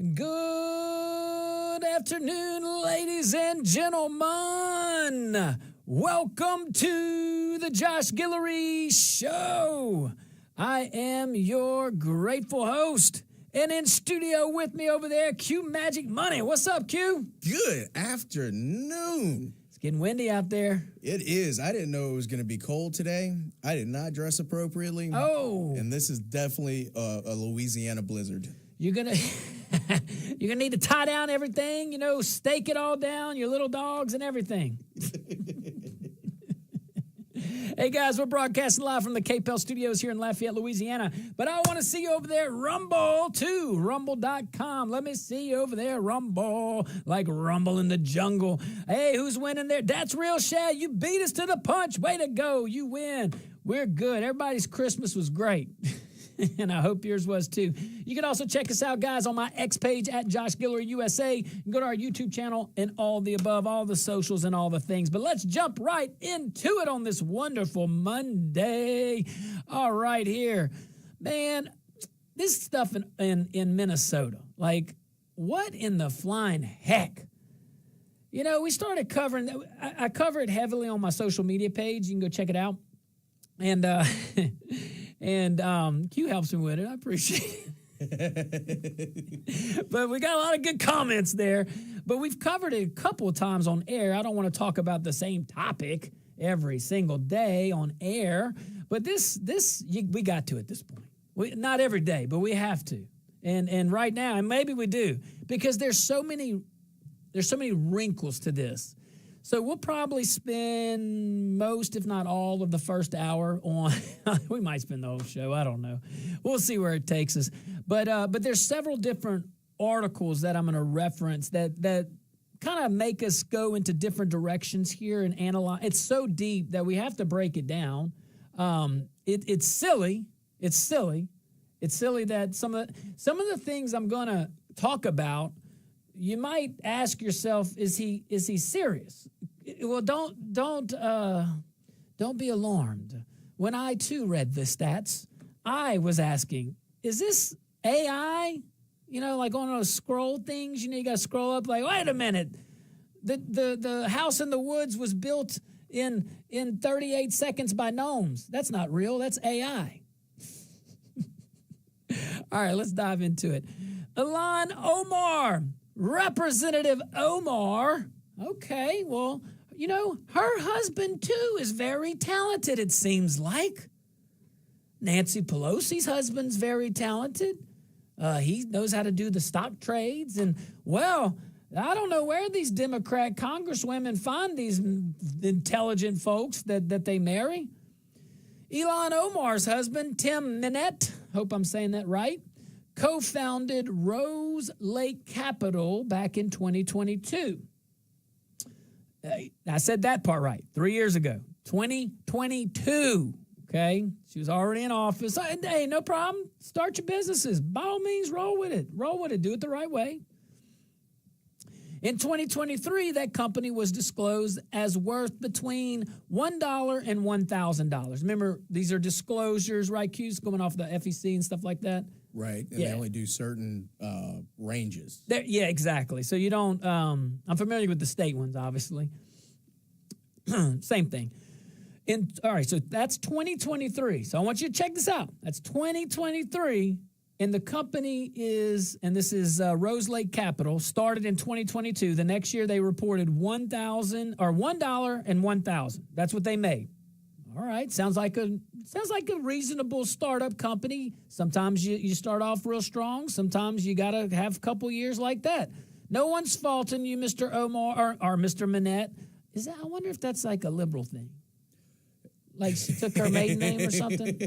Good afternoon, ladies and gentlemen. Welcome to the Josh Guillory Show. I am your grateful host. And in studio with me over there, Q Magic Money. What's up, Q? Good afternoon. It's getting windy out there. It is. I didn't know it was going to be cold today. I did not dress appropriately. Oh. And this is definitely a Louisiana blizzard. You're gonna need to tie down everything, stake it all down, your little dogs and everything. Hey, guys, we're broadcasting live from the KPEL studios here in Lafayette, Louisiana. But I want to see you over there at Rumble, too, rumble.com. Let me see you over there, Rumble, like Rumble in the jungle. Hey, who's winning there? That's Real Shad. You beat us to the punch. Way to go. You win. We're good. Everybody's Christmas was great. And I hope yours was, too. You can also check us out, guys, on my X page at Josh Guillory USA. You can go to our YouTube channel and all the above, all the socials and all the things. But let's jump right into it on this wonderful Monday. All right, here. Man, this stuff in Minnesota, like, what in the flying heck? We started covering, I cover it heavily on my social media page. You can go check it out. And, And Q helps me with it. I appreciate it. But we got a lot of good comments there. But we've covered it a couple of times on air. I don't want to talk about the same topic every single day on air. But we got to at this point. Not every day, but we have to. And right now, and maybe we do, because there's so many wrinkles to this. So we'll probably spend most, if not all, of the first hour on. We might spend the whole show. I don't know. We'll see where it takes us. But there's several different articles that I'm going to reference that kind of make us go into different directions here and analyze. It's so deep that we have to break it down. It's silly. It's silly. It's silly that some of the things I'm going to talk about, you might ask yourself, is he serious? Well, don't be alarmed. When I too read the stats, I was asking, is this AI? Like on those scroll things, you got to scroll up. Like, wait a minute, the house in the woods was built in 38 seconds by gnomes. That's not real. That's AI. All right, let's dive into it. Ilhan Omar. Representative Omar, okay, well, her husband, too, is very talented, it seems like. Nancy Pelosi's husband's very talented. He knows how to do the stock trades. And, well, I don't know where these Democrat congresswomen find these intelligent folks that they marry. Ilhan Omar's husband, Tim Minette, hope I'm saying that right, co-founded Rose Lake Capital back in 2022. I said that part right. 3 years ago. 2022. Okay? She was already in office. Hey, no problem. Start your businesses. By all means, roll with it. Roll with it. Do it the right way. In 2023, that company was disclosed as worth between $1 and $1,000. Remember, these are disclosures, right, Q's coming off the FEC and stuff like that? Right, and they only do certain ranges. Yeah, exactly. So you don't, I'm familiar with the state ones, obviously. Same thing. All right, so that's 2023. So I want you to check this out. That's 2023, and the company is, and this is Rose Lake Capital, started in 2022. The next year they reported $1 and $1,000. That's what they made. All right, sounds like a reasonable startup company. Sometimes you start off real strong. Sometimes you got to have a couple years like that. No one's faulting you, Mr. Omar or Mr. Minette. I wonder if that's like a liberal thing. Like she took her maiden name or something.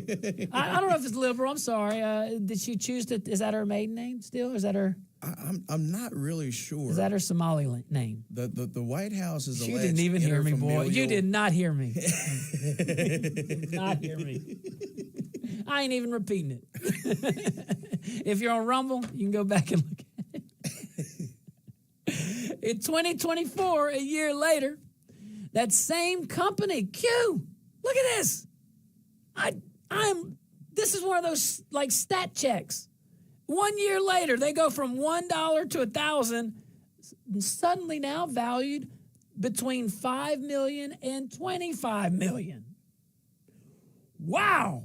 I don't know if it's liberal. I'm sorry. Did she choose to? Is that her maiden name still? Or is that her? I'm not really sure. Is that her Somali name? The White House is alleged. You didn't even hear me, boy. You did not hear me. Did not hear me. I ain't even repeating it. If you're on Rumble, you can go back and look at it. In 2024, a year later, that same company, Q. Look at this. This is one of those like stat checks. 1 year later, they go from $1 to $1,000, suddenly now valued between $5 million and $25 million. Wow.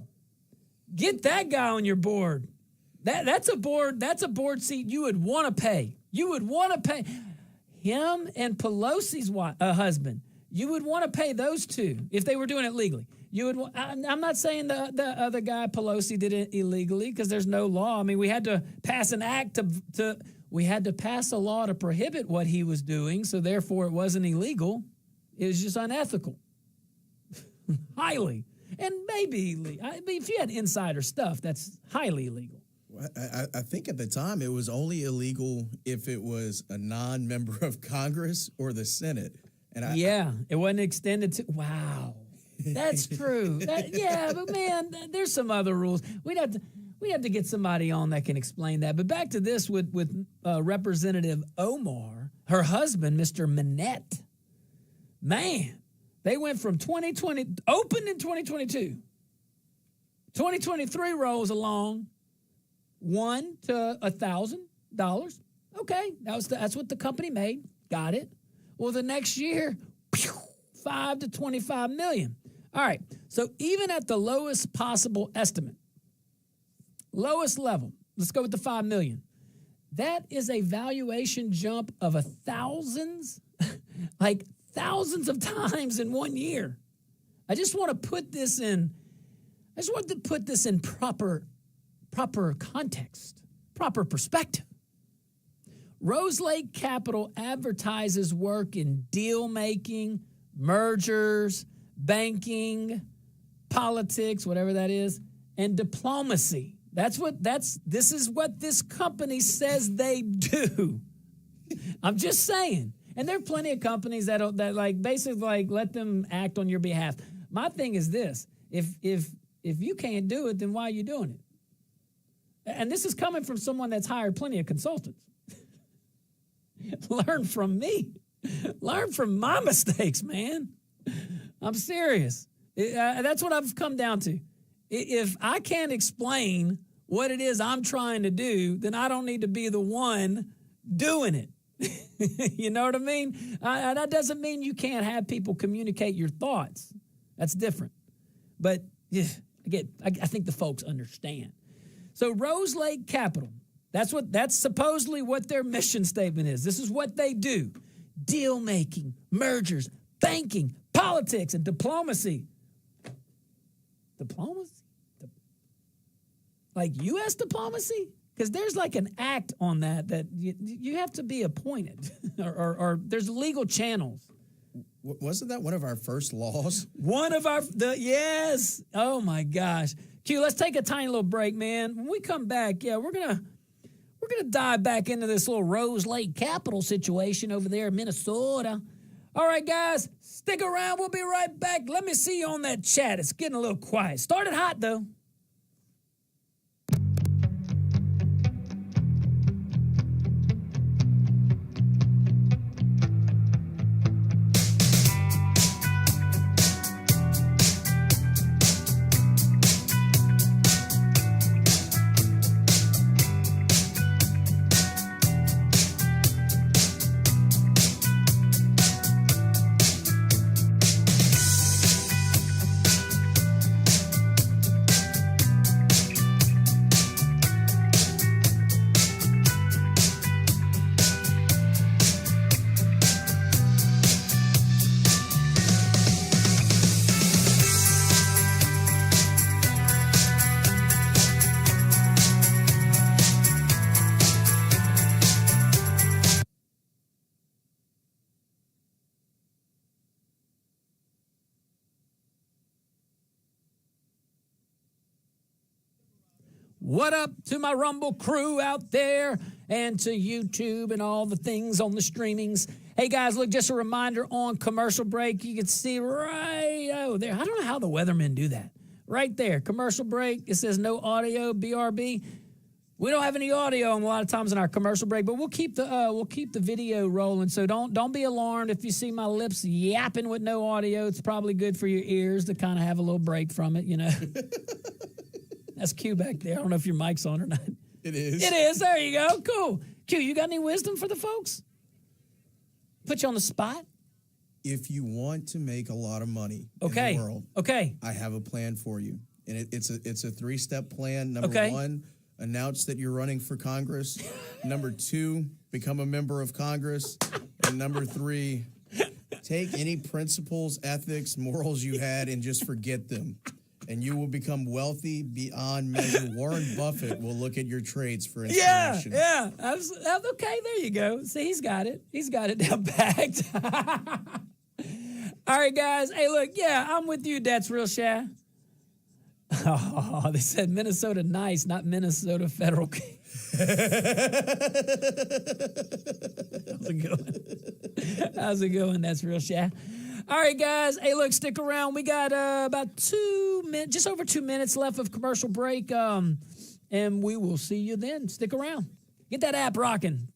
Get that guy on your board. That's a board seat you would want to pay. You would want to pay him and Pelosi's husband. You would want to pay those two if they were doing it legally. I'm not saying the other guy, Pelosi, did it illegally because there's no law. I mean, we had to pass an act we had to pass a law to prohibit what he was doing, so therefore it wasn't illegal. It was just unethical. Highly. And maybe illegal. I mean, if you had insider stuff, that's highly illegal. I think at the time it was only illegal if it was a non-member of Congress or the Senate. And it wasn't extended to. Wow, that's true. But man, there's some other rules. We'd have to get somebody on that can explain that. But back to this with Representative Omar, her husband, Mr. Minette. Man, they went from 2020 opened in 2022. 2023 rolls along. $1 to $1,000. Okay, that's what the company made. Got it. Well, the next year, $5 to $25 million. All right. So even at the lowest possible estimate, lowest level, let's go with the $5 million. That is a valuation jump of thousands, like thousands of times in 1 year. I just want to put this in proper context, proper perspective. Rose Lake Capital advertises work in deal making, mergers, banking, politics, whatever that is, and diplomacy. This is what this company says they do. I'm just saying. And there are plenty of companies that basically let them act on your behalf. My thing is this: if you can't do it, then why are you doing it? And this is coming from someone that's hired plenty of consultants. Learn from me. Learn from my mistakes, man. I'm serious. That's what I've come down to. If I can't explain what it is I'm trying to do, then I don't need to be the one doing it. You know what I mean? That doesn't mean you can't have people communicate your thoughts. That's different. But I think the folks understand. So Rose Lake Capital, that's supposedly what their mission statement is. This is what they do. Deal making, mergers, banking, politics, and diplomacy. Diplomacy? Like U.S. diplomacy? Because there's like an act on that you have to be appointed or there's legal channels. Wasn't that one of our first laws? Yes. Oh my gosh. Q, let's take a tiny little break, man. When we come back, we're gonna dive back into this little Rose Lake Capital situation over there in Minnesota. All right, guys, stick around. We'll be right back. Let me see you on that chat. It's getting a little quiet. Started hot though. What up to my Rumble crew out there and to YouTube and all the things on the streamings. Hey, guys, look, just a reminder on commercial break. You can see right over there. I don't know how the weathermen do that. Right there, commercial break. It says no audio, BRB. We don't have any audio a lot of times in our commercial break, but we'll keep the video rolling. So don't be alarmed if you see my lips yapping with no audio. It's probably good for your ears to kind of have a little break from it, you know. That's Q back there. I don't know if your mic's on or not. It is. It is. There you go. Cool. Q, you got any wisdom for the folks? Put you on the spot. If you want to make a lot of money in Okay. the world, Okay. I have a plan for you. And it's a 3-step plan. Number Okay. 1, announce that you're running for Congress. Number 2, become a member of Congress. And number 3, take any principles, ethics, morals you had and just forget them. And you will become wealthy beyond measure. Warren Buffett will look at your trades for inspiration. Yeah. Okay, there you go. See, he's got it. He's got it down packed. All right, guys. Hey, look, yeah, I'm with you. That's real, Sha. Oh, they said Minnesota nice, not Minnesota federal. How's it going? That's real, Sha. All right, guys. Hey, look, stick around. We got about 2 minutes, just over 2 minutes left of commercial break, and we will see you then. Stick around. Get that app rocking.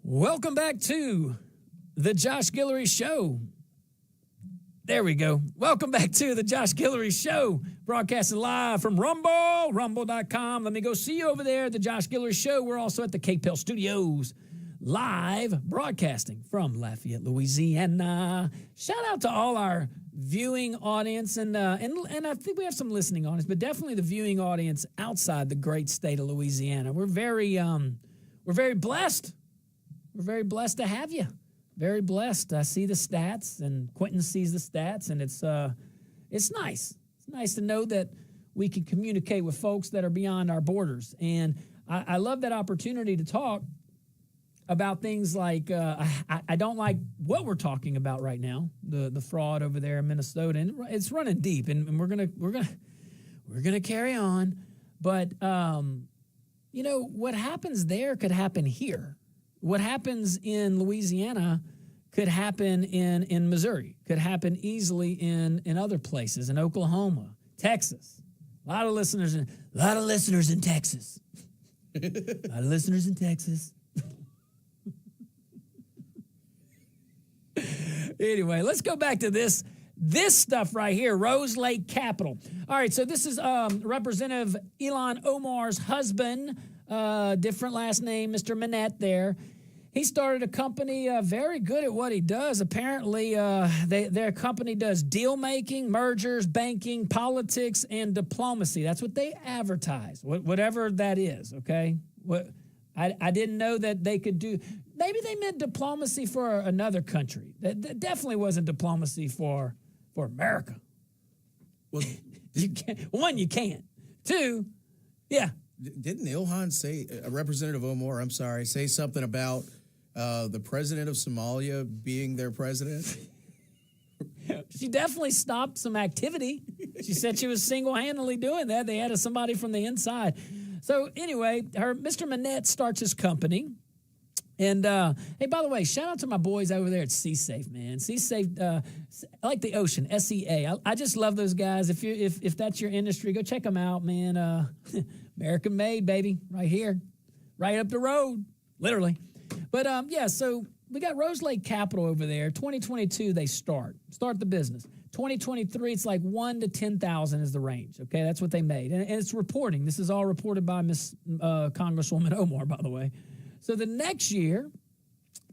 Welcome back to the Josh Guillory Show. There we go. Welcome back to the Josh Guillory Show, broadcasting live from rumble.com. Let me go see you over there at the Josh Guillory Show. We're also at the KPEL Studios, live broadcasting from Lafayette, Louisiana. Shout out to all our viewing audience, and I think we have some listening audience, but definitely the viewing audience outside the great state of Louisiana. We're very blessed. We're very blessed to have you. Very blessed. I see the stats, and Quentin sees the stats, and it's nice. It's nice to know that we can communicate with folks that are beyond our borders. And I love that opportunity to talk about things like I don't like what we're talking about right now, the fraud over there in Minnesota, and it's running deep, and we're gonna carry on. But what happens there could happen here. What happens in Louisiana could happen in Missouri, could happen easily in other places, in Oklahoma, Texas. A lot of listeners in Texas. A lot of listeners in Texas. Anyway, let's go back to this this stuff right here, Rose Lake Capital. All right, so this is Representative Ilhan Omar's husband, different last name, Mr. Minette there. He started a company very good at what he does. Apparently, their company does deal-making, mergers, banking, politics, and diplomacy. That's what they advertise, whatever that is, okay? I didn't know that they could do – maybe they meant diplomacy for another country. That definitely wasn't diplomacy for America. Well, You can't. Two, yeah. Didn't Ilhan say, Representative Omar, say something about the president of Somalia being their president? She definitely stopped some activity. She said she was single-handedly doing that. They had somebody from the inside. So anyway, Mr. Minette starts his company. And, hey, by the way, shout out to my boys over there at Sea-Safe, man. Sea-Safe, I like the ocean, SEA. I just love those guys. If that's your industry, go check them out, man. American made, baby, right here, right up the road, literally. But, yeah, so we got Rose Lake Capital over there. 2022, they start the business. 2023, it's like 1 to 10,000 is the range, okay? That's what they made. And it's reporting. This is all reported by Miss Congresswoman Omar, by the way. So the next year,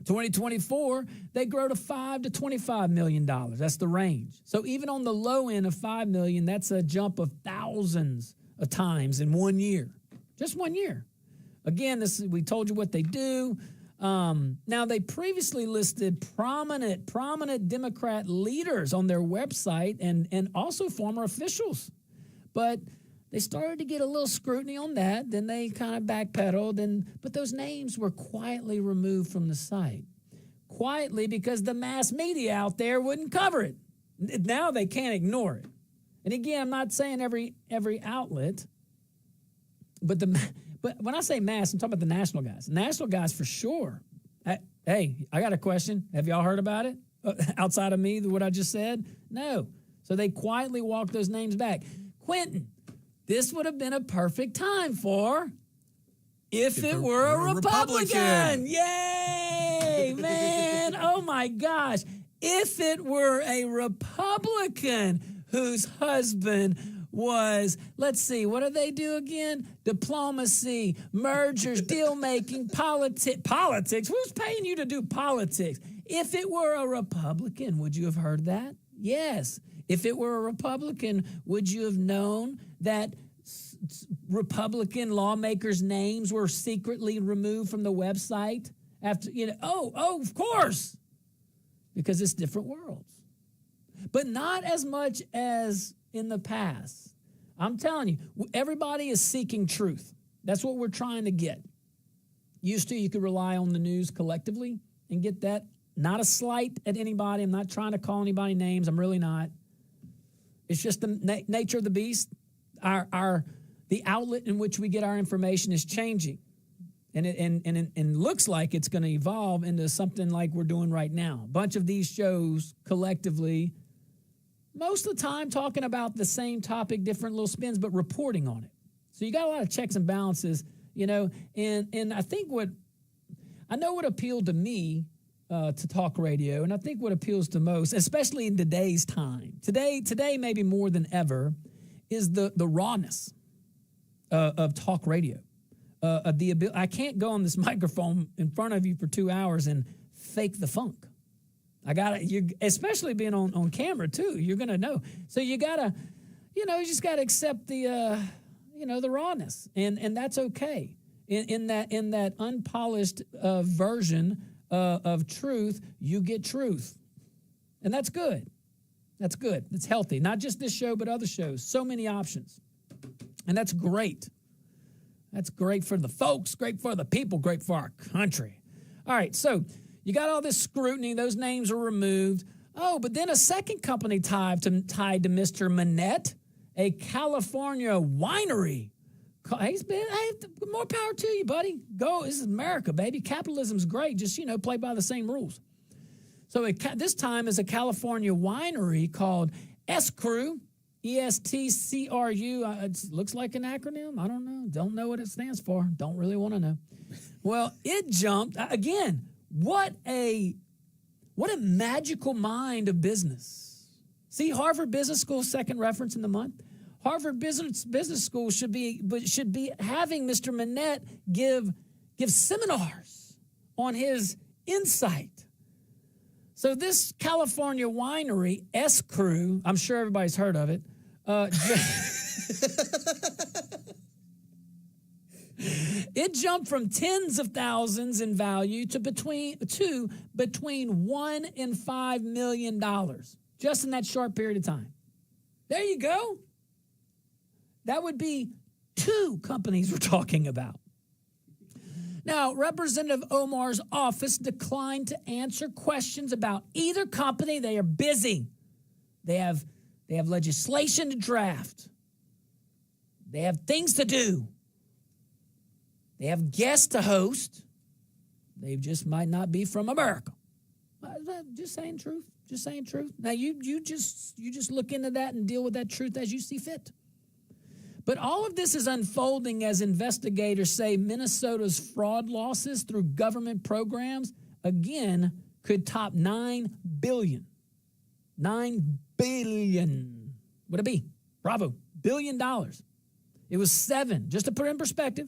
2024, they grow to $5 to $25 million. That's the range. So even on the low end of $5 million, that's a jump of thousands of times in 1 year. Just 1 year. Again, we told you what they do. Now, they previously listed prominent Democrat leaders on their website and also former officials. But they started to get a little scrutiny on that. Then they kind of backpedaled, but those names were quietly removed from the site. Quietly because the mass media out there wouldn't cover it. Now they can't ignore it. And again, I'm not saying every outlet, but when I say mass, I'm talking about the national guys. National guys for sure. Hey, I got a question. Have y'all heard about it? Outside of me, what I just said? No. So they quietly walked those names back. Quentin, this would have been a perfect time for if it were a Republican. Yay, man. Oh, my gosh. If it were a Republican whose husband was, let's see, what do they do again? Diplomacy, mergers, deal-making, politics. Who's paying you to do politics? If it were a Republican, would you have heard that? Yes. If it were a Republican, would you have known that Republican lawmakers' names were secretly removed from the website? After, of course. Because it's different worlds. But not as much as in the past. I'm telling you, everybody is seeking truth. That's what we're trying to get. Used to, you could rely on the news collectively and get that. Not a slight at anybody. I'm not trying to call anybody names. I'm really not. It's just the nature of the beast. The outlet in which we get our information is changing. And it looks like it's going to evolve into something like we're doing right now. A bunch of these shows collectively, most of the time talking about the same topic, different little spins, but reporting on it. So you got a lot of checks and balances, and I think what appealed to me to talk radio, and I think what appeals to most, especially in today's time, today maybe more than ever, is the rawness of talk radio. The ability, I can't go on this microphone in front of you for 2 hours and fake the funk. I gotta, especially being on camera too. You're gonna know. So you gotta, you just gotta accept the, the rawness, and that's okay. In that unpolished version of truth, you get truth, and that's good. That's good. It's healthy. Not just this show, but other shows. So many options, and that's great. That's great for the folks, great for the people, great for our country. All right, so you got all this scrutiny. Those names are removed. Oh, but then a second company tied to Mr. Minette, a California winery. Hey, more power to you, buddy. Go. This is America, baby. Capitalism's great. Just, play by the same rules. So this time is a California winery called ESCRU. ESTCRU, it looks like an acronym. I don't know. Don't know what it stands for. Don't really want to know. Well, it jumped. Again, what a magical mind of business. See, Harvard Business School, second reference in the month. Harvard Business School should be having Mr. Manette give seminars on his insight. So this California winery, S Crew, I'm sure everybody's heard of it. It jumped from tens of thousands in value to between $1 and $5 million just in that short period of time. There you go. That would be 2 companies we're talking about. Now, Representative Omar's office declined to answer questions about either company. They are busy. They have legislation to draft. They have things to do. They have guests to host. They just might not be from America. Just saying truth. Just saying truth. Now, you just look into that and deal with that truth as you see fit. But all of this is unfolding as investigators say Minnesota's fraud losses through government programs, again, could top $9 billion. $9 billion. Would it be? Bravo. $1 billion. It was 7. Just to put it in perspective,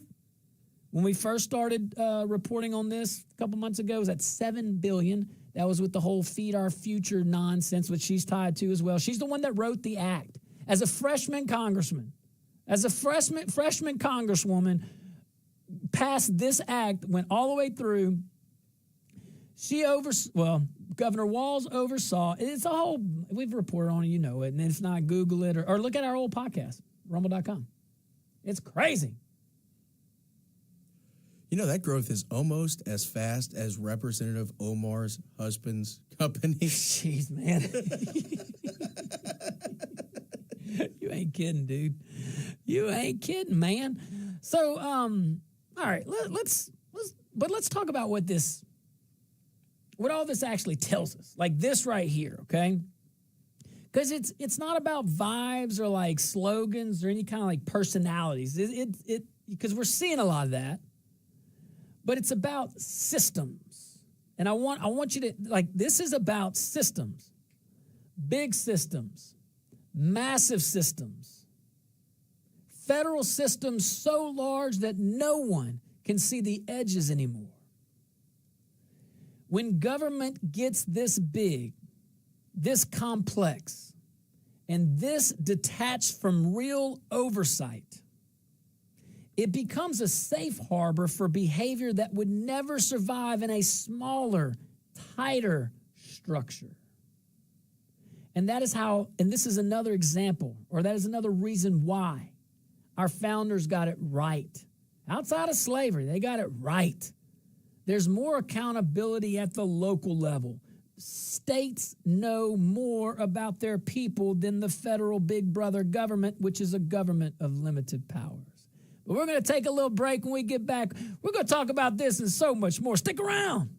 when we first started reporting on this a couple months ago, it was at $7 billion. That was with the whole Feed Our Future nonsense, which she's tied to as well. She's the one that wrote the act. As a freshman congressman, as a freshman congresswoman, passed this act, went all the way through. Governor Walz oversaw. It's a whole, we've reported on it, you know it, and if not, Google it or look at our old podcast, rumble.com. It's crazy. You know, that growth is almost as fast as Representative Omar's husband's company. Jeez, man. You ain't kidding, dude. You ain't kidding, man. So, all right, let's talk about what all this actually tells us. Like this right here, okay? Because it's not about vibes or like slogans or any kind of like personalities. Because we're seeing a lot of that. But it's about systems. And I want you to, like, this is about systems. Big systems. Massive systems. Federal systems so large that no one can see the edges anymore. When government gets this big, this complex, and this detached from real oversight, it becomes a safe harbor for behavior that would never survive in a smaller, tighter structure. And that is how, and this is another example, or that is another reason why our founders got it right. Outside of slavery, they got it right. There's more accountability at the local level. States know more about their people than the federal big brother government, which is a government of limited powers. But we're going to take a little break. When we get back, we're going to talk about this and so much more. Stick around.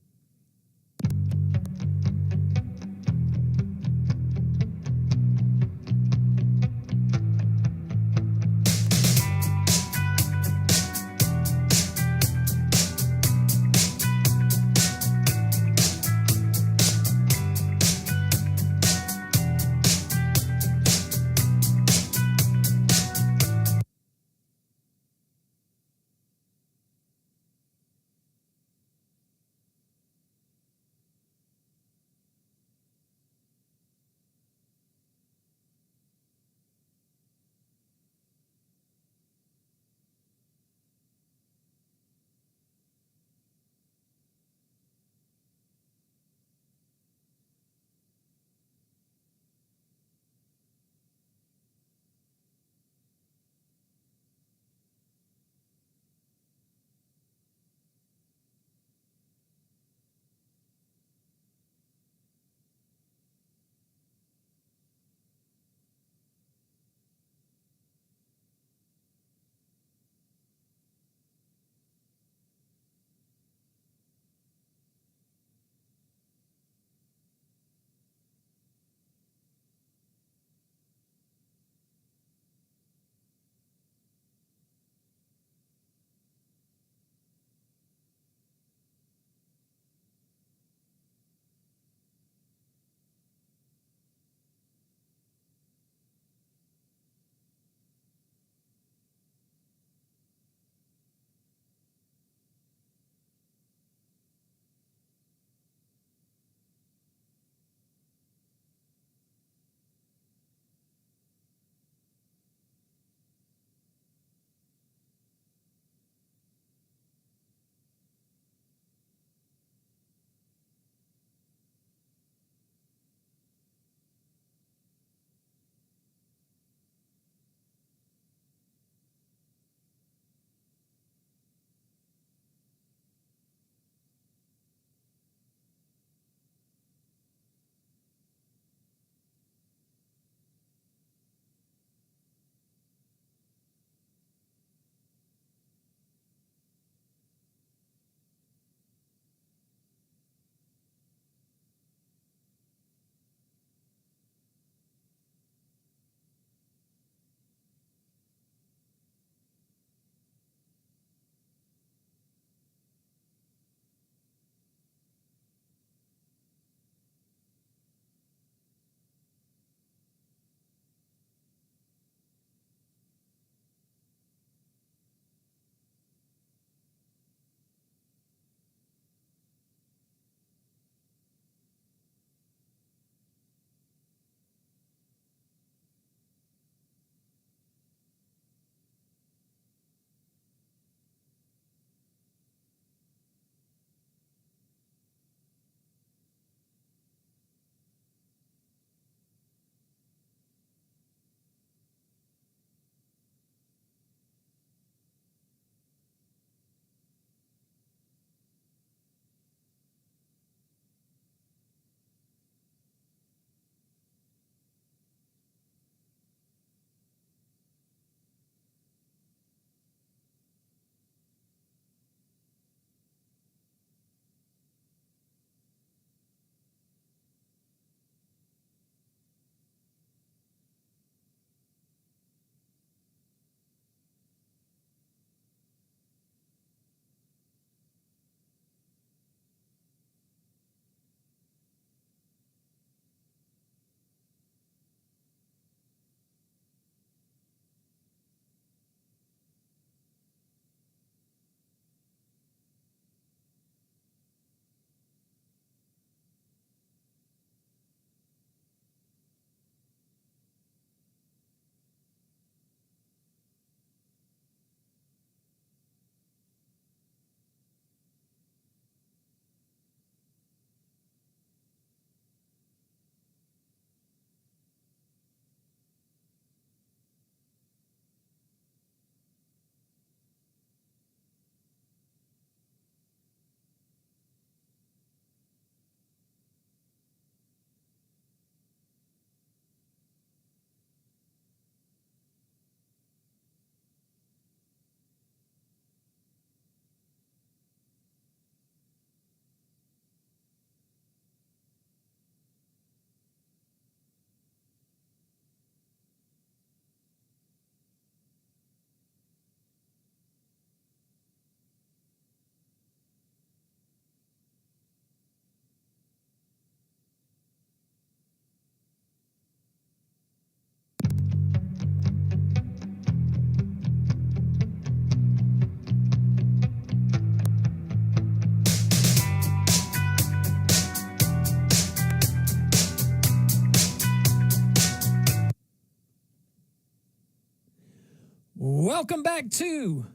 Welcome back to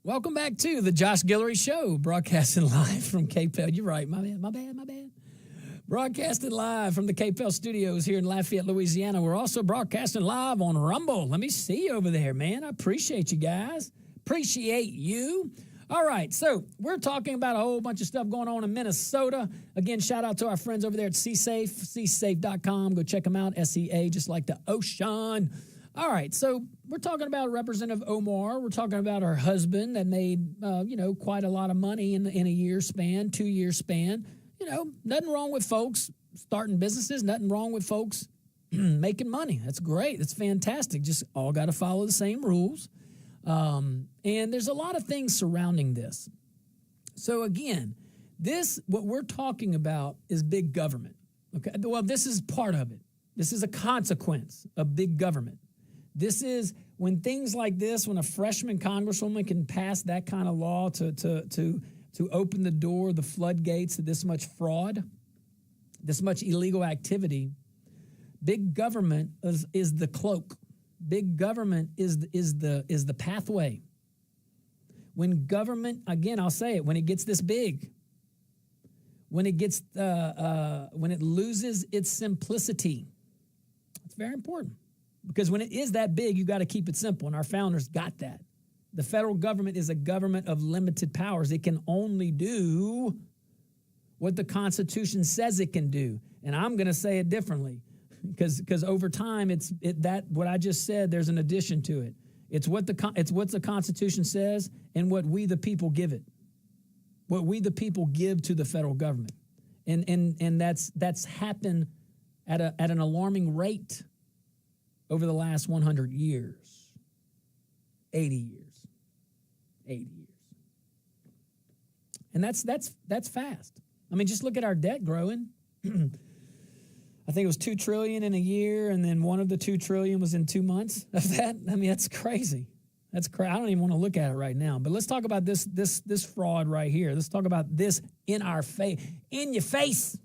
the Josh Guillory Show, broadcasting live from KPEL. You're right, my bad. Broadcasting live from the KPEL studios here in Lafayette, Louisiana. We're also broadcasting live on Rumble. Let me see you over there, man. I appreciate you guys. Appreciate you. All right, so we're talking about a whole bunch of stuff going on in Minnesota. Again, shout out to our friends over there at CSafe, csafe.com. Go check them out, SEA, just like the ocean. All right, so we're talking about Representative Omar. We're talking about her husband that made, quite a lot of money in a year span, 2 year span. Nothing wrong with folks starting businesses, nothing wrong with folks making money. That's great. That's fantastic. Just all got to follow the same rules. And there's a lot of things surrounding this. So again, what we're talking about is big government. Okay. Well, this is part of it. This is a consequence of big government. This is when things like this, when a freshman congresswoman can pass that kind of law to open the door, the floodgates to this much fraud, this much illegal activity. Big government is the cloak. Big government is the pathway. When government, again, I'll say it, when it gets this big, when it loses its simplicity, it's very important. Because when it is that big, you got to keep it simple, and our founders got that. The federal government is a government of limited powers. It can only do what the Constitution says it can do. And I'm going to say it differently because over time, what I just said, there's an addition to it. It's what the Constitution says and what we the people give it. What we the people give to the federal government. And that's happened at an alarming rate over the last 100 years, 80 years. And that's fast. I mean, just look at our debt growing. I think it was $2 trillion in a year, and then one of the $2 trillion was in 2 months of that. I mean, that's crazy. That's crazy. I don't even want to look at it right now. But let's talk about this fraud right here. Let's talk about this in our face, in your face.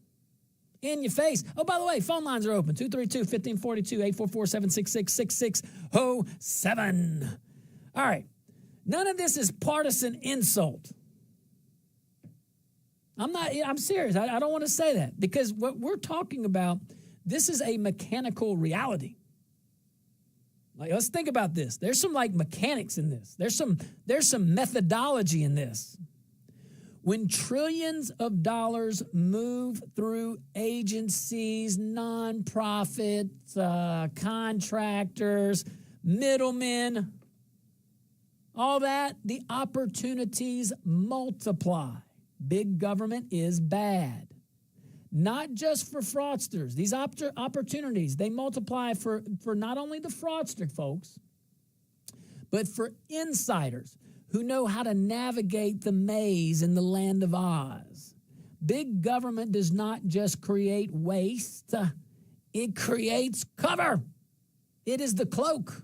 In your face. Oh, by the way, phone lines are open. 232-1542, 844-766-6607. All right. None of this is partisan insult. I'm serious. I don't want to say that because what we're talking about, this is a mechanical reality. Like, let's think about this. There's some mechanics in this. There's some methodology in this. When trillions of dollars move through agencies, nonprofits, contractors, middlemen, all that, the opportunities multiply. Big government is bad. Not just for fraudsters. These opportunities, they multiply for not only the fraudster folks, but for insiders who know how to navigate the maze in the land of Oz. Big government does not just create waste, it creates cover. It is the cloak,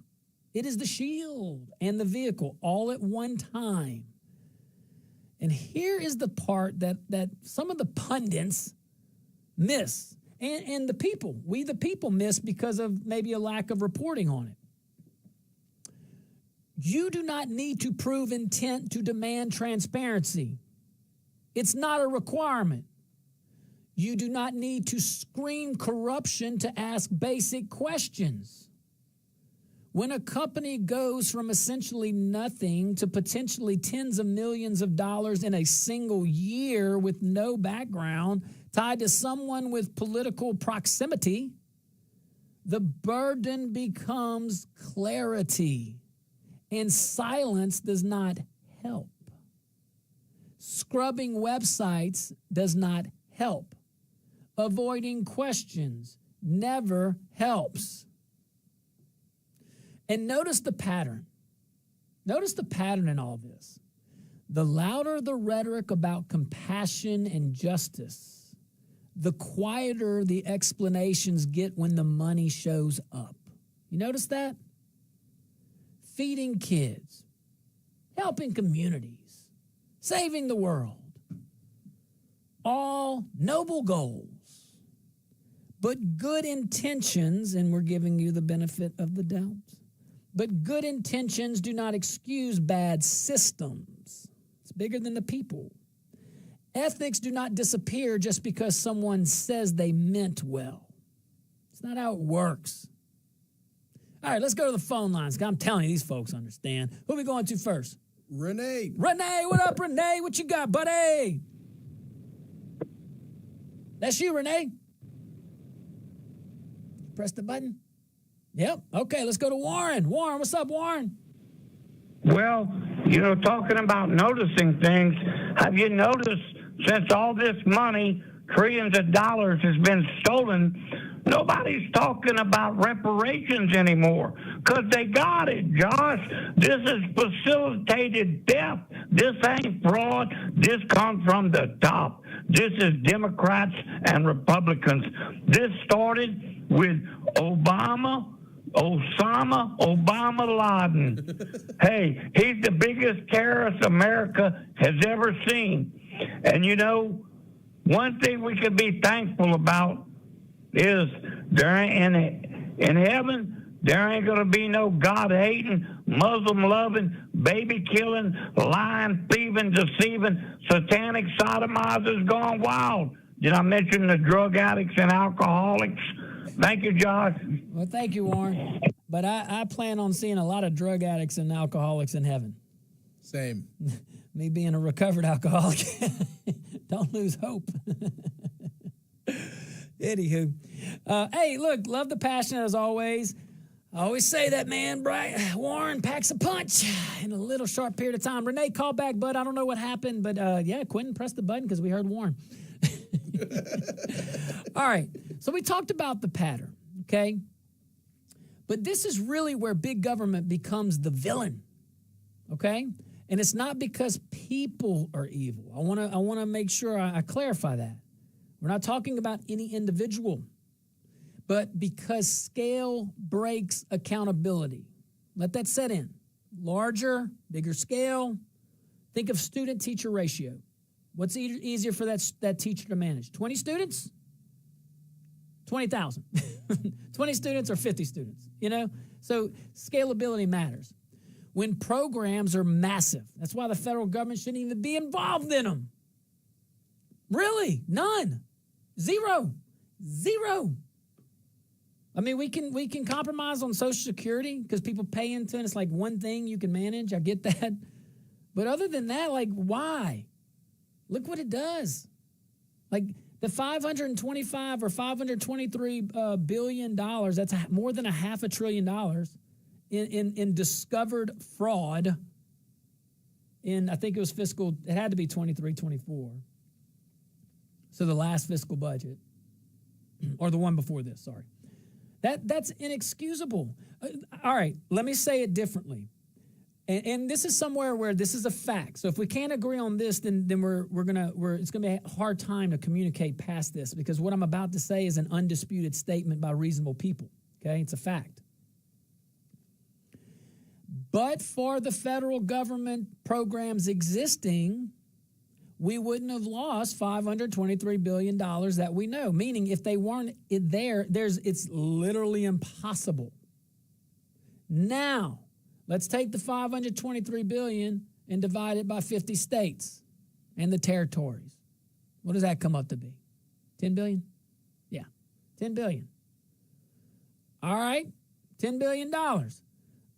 it is the shield and the vehicle all at one time. And here is the part that some of the pundits miss, and the people, we the people miss because of maybe a lack of reporting on it. You do not need to prove intent to demand transparency. It's not a requirement. You do not need to scream corruption to ask basic questions. When a company goes from essentially nothing to potentially tens of millions of dollars in a single year with no background tied to someone with political proximity, the burden becomes clarity. And silence does not help. Scrubbing websites does not help. Avoiding questions never helps. And notice the pattern. Notice the pattern in all this. The louder the rhetoric about compassion and justice, the quieter the explanations get when the money shows up. You notice that? Feeding kids, helping communities, saving the world. All noble goals, but good intentions, and we're giving you the benefit of the doubt. But good intentions do not excuse bad systems. It's bigger than the people. Ethics do not disappear just because someone says they meant well. It's not how it works. All right, let's go to the phone lines. I'm telling you, these folks understand. Who are we going to first? Renee. Renee, what up, Renee? What you got, buddy? That's you, Renee. Press the button. Yep. Okay, let's go to Warren. Warren, what's up, Warren? Well, talking about noticing things, have you noticed since all this money, trillions of dollars, has been stolen, nobody's talking about reparations anymore because they got it, Josh. This is facilitated theft. This ain't fraud. This comes from the top. This is Democrats and Republicans. This started with Osama Laden. Hey, he's the biggest terrorist America has ever seen. And one thing we can be thankful about is in heaven, there ain't going to be no God-hating, Muslim-loving, baby-killing, lying, thieving, deceiving, satanic sodomizers gone wild. Did I mention the drug addicts and alcoholics? Thank you, Josh. Well, thank you, Warren. But I plan on seeing a lot of drug addicts and alcoholics in heaven. Same. Me being a recovered alcoholic, don't lose hope. Anywho, hey, look, love the passion as always. I always say that, man. Warren packs a punch in a little short period of time. Renee, call back, bud. I don't know what happened, but yeah, Quentin pressed the button because we heard Warren. All right, so we talked about the pattern, okay? But this is really where big government becomes the villain, okay? And it's not because people are evil. I want to make sure I clarify that. We're not talking about any individual, but because scale breaks accountability. Let that set in. Larger, bigger scale. Think of student-teacher ratio. What's easier for that teacher to manage? 20 students? 20,000. 20 students or 50 students, So scalability matters. When programs are massive, that's why the federal government shouldn't even be involved in them. Really? None. Zero. I mean, we can compromise on Social Security because people pay into it. It's like one thing you can manage. I get that. But other than that, why? Look what it does. The $525 or $523 billion, that's more than $500 billion in discovered fraud in, I think it had to be 23, 24. So the last fiscal budget, or the one before this, sorry. That's inexcusable. All right, let me say it differently. And this is somewhere where this is a fact. So if we can't agree on this, then it's gonna be a hard time to communicate past this, because what I'm about to say is an undisputed statement by reasonable people. Okay, it's a fact. But for the federal government programs existing, we wouldn't have lost $523 billion that we know. Meaning, if they weren't there, it's literally impossible. Now, let's take the $523 billion and divide it by 50 states and the territories. What does that come up to be? 10 billion? Yeah, 10 billion. All right, $10 billion.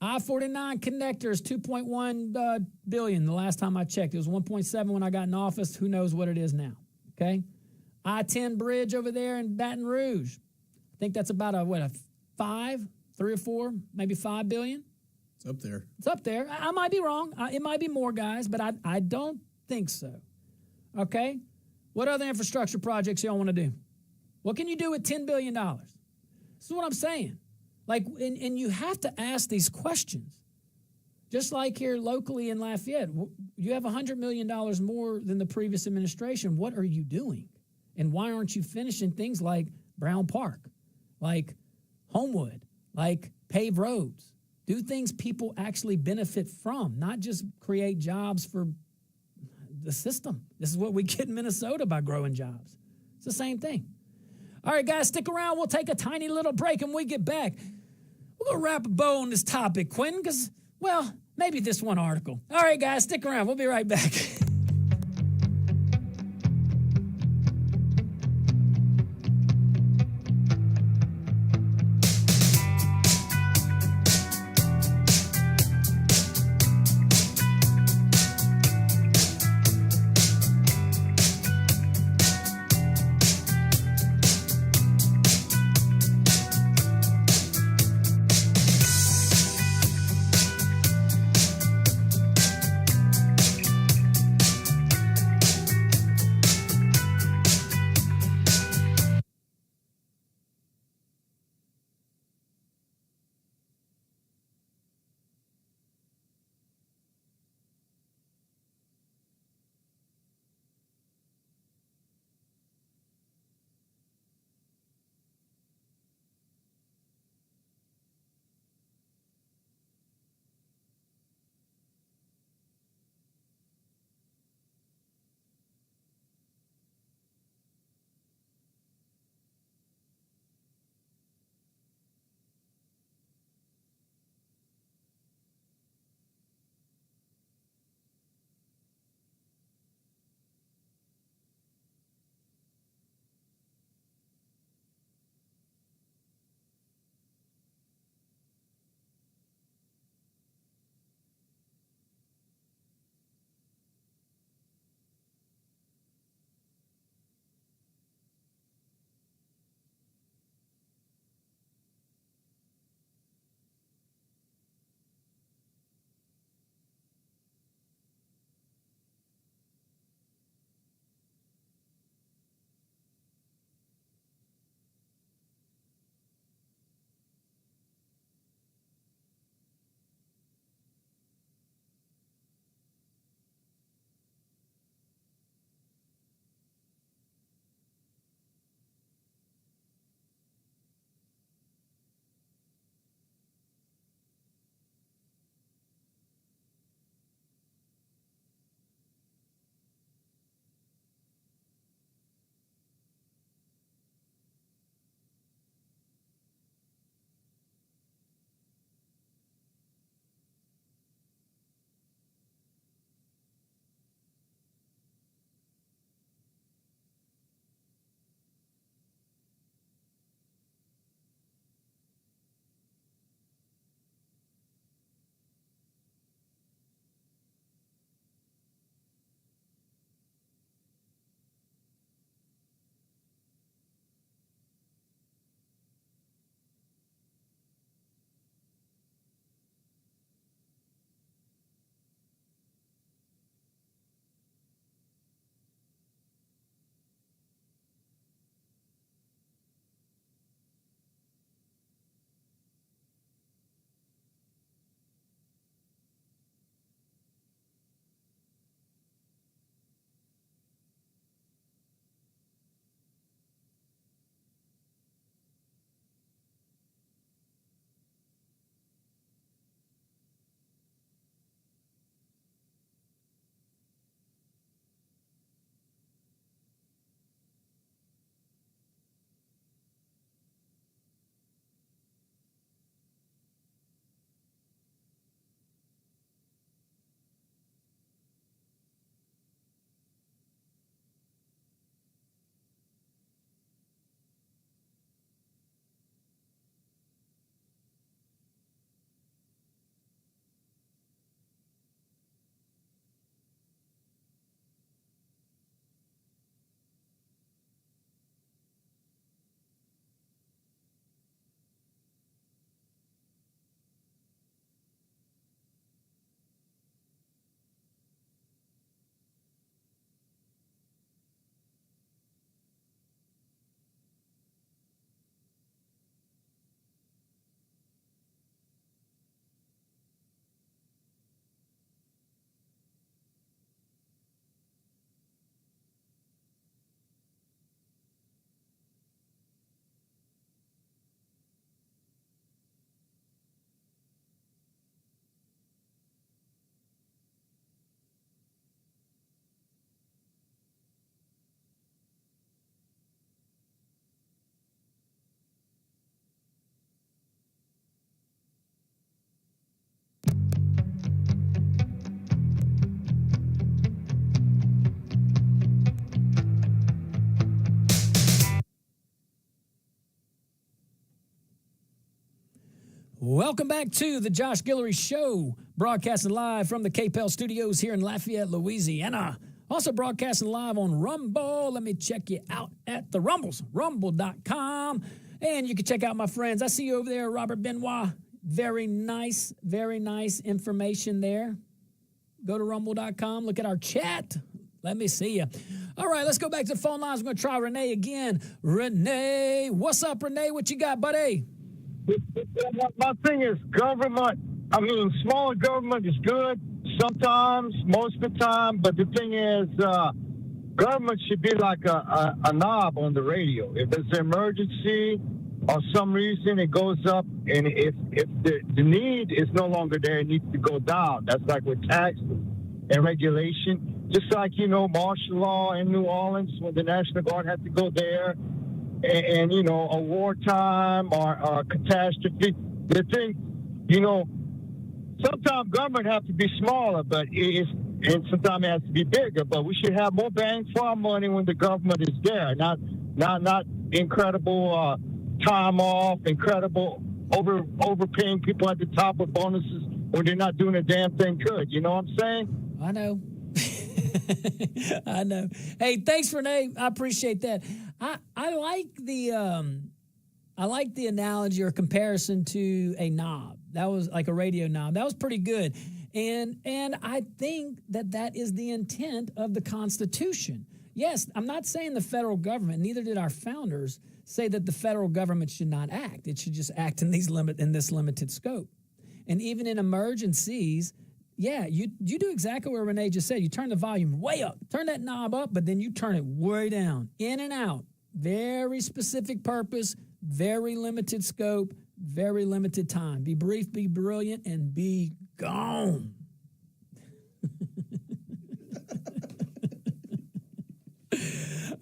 I-49 connector is $2.1 billion the last time I checked. It was 1.7 when I got in office. Who knows what it is now, okay? I-10 bridge over there in Baton Rouge. I think that's about a 3 or 4, maybe $5 billion. It's up there. It's up there. I might be wrong. It might be more, guys, but I don't think so, okay? What other infrastructure projects y'all want to do? What can you do with $10 billion? This is what I'm saying. And you have to ask these questions. Just like here locally in Lafayette, you have $100 million more than the previous administration. What are you doing? And why aren't you finishing things like Brown Park, like Homewood, like paved roads? Do things people actually benefit from, not just create jobs for the system. This is what we get in Minnesota by growing jobs. It's the same thing. All right, guys, stick around. We'll take a tiny little break, and when we get back, We're going to wrap a bow on this topic, Quentin, because, well, maybe this one article. All right, guys, stick around. We'll be right back. Welcome back to the Josh Guillory Show, broadcasting live from the KPEL studios here in Lafayette, Louisiana. Also broadcasting live on Rumble. Let me check you out at the Rumbles, rumble.com. And you can check out my friends. I see you over there, Robert Benoit. Very nice information there. Go to rumble.com. Look at our chat. Let me see you. All right, let's go back to the phone lines. We're going to try Renee again. Renee, what's up, Renee? What you got, buddy? My thing is government. I mean, smaller government is good sometimes, most of the time. But the thing is, government should be like a knob on the radio. If there's an emergency or some reason it goes up, and if the need is no longer there, it needs to go down. That's like with tax and regulation. Just like, martial law in New Orleans when the National Guard had to go there. And a wartime or a catastrophe. The thing, sometimes government have to be smaller, and sometimes it has to be bigger. But we should have more bang for our money when the government is there. Not incredible time off, incredible overpaying people at the top with bonuses when they're not doing a damn thing good. You know what I'm saying? I know. I know. Hey, thanks, Renee. I appreciate that. I like the analogy or comparison to a knob. That was like a radio knob. That was pretty good. And I think that is the intent of the Constitution. Yes, I'm not saying the federal government, neither did our founders, say that the federal government should not act. It should just act in this limited scope. And even in emergencies, yeah, you do exactly what Renee just said. You turn the volume way up, turn that knob up, but then you turn it way down, in and out. Very specific purpose, very limited scope, very limited time. Be brief, be brilliant, and be gone.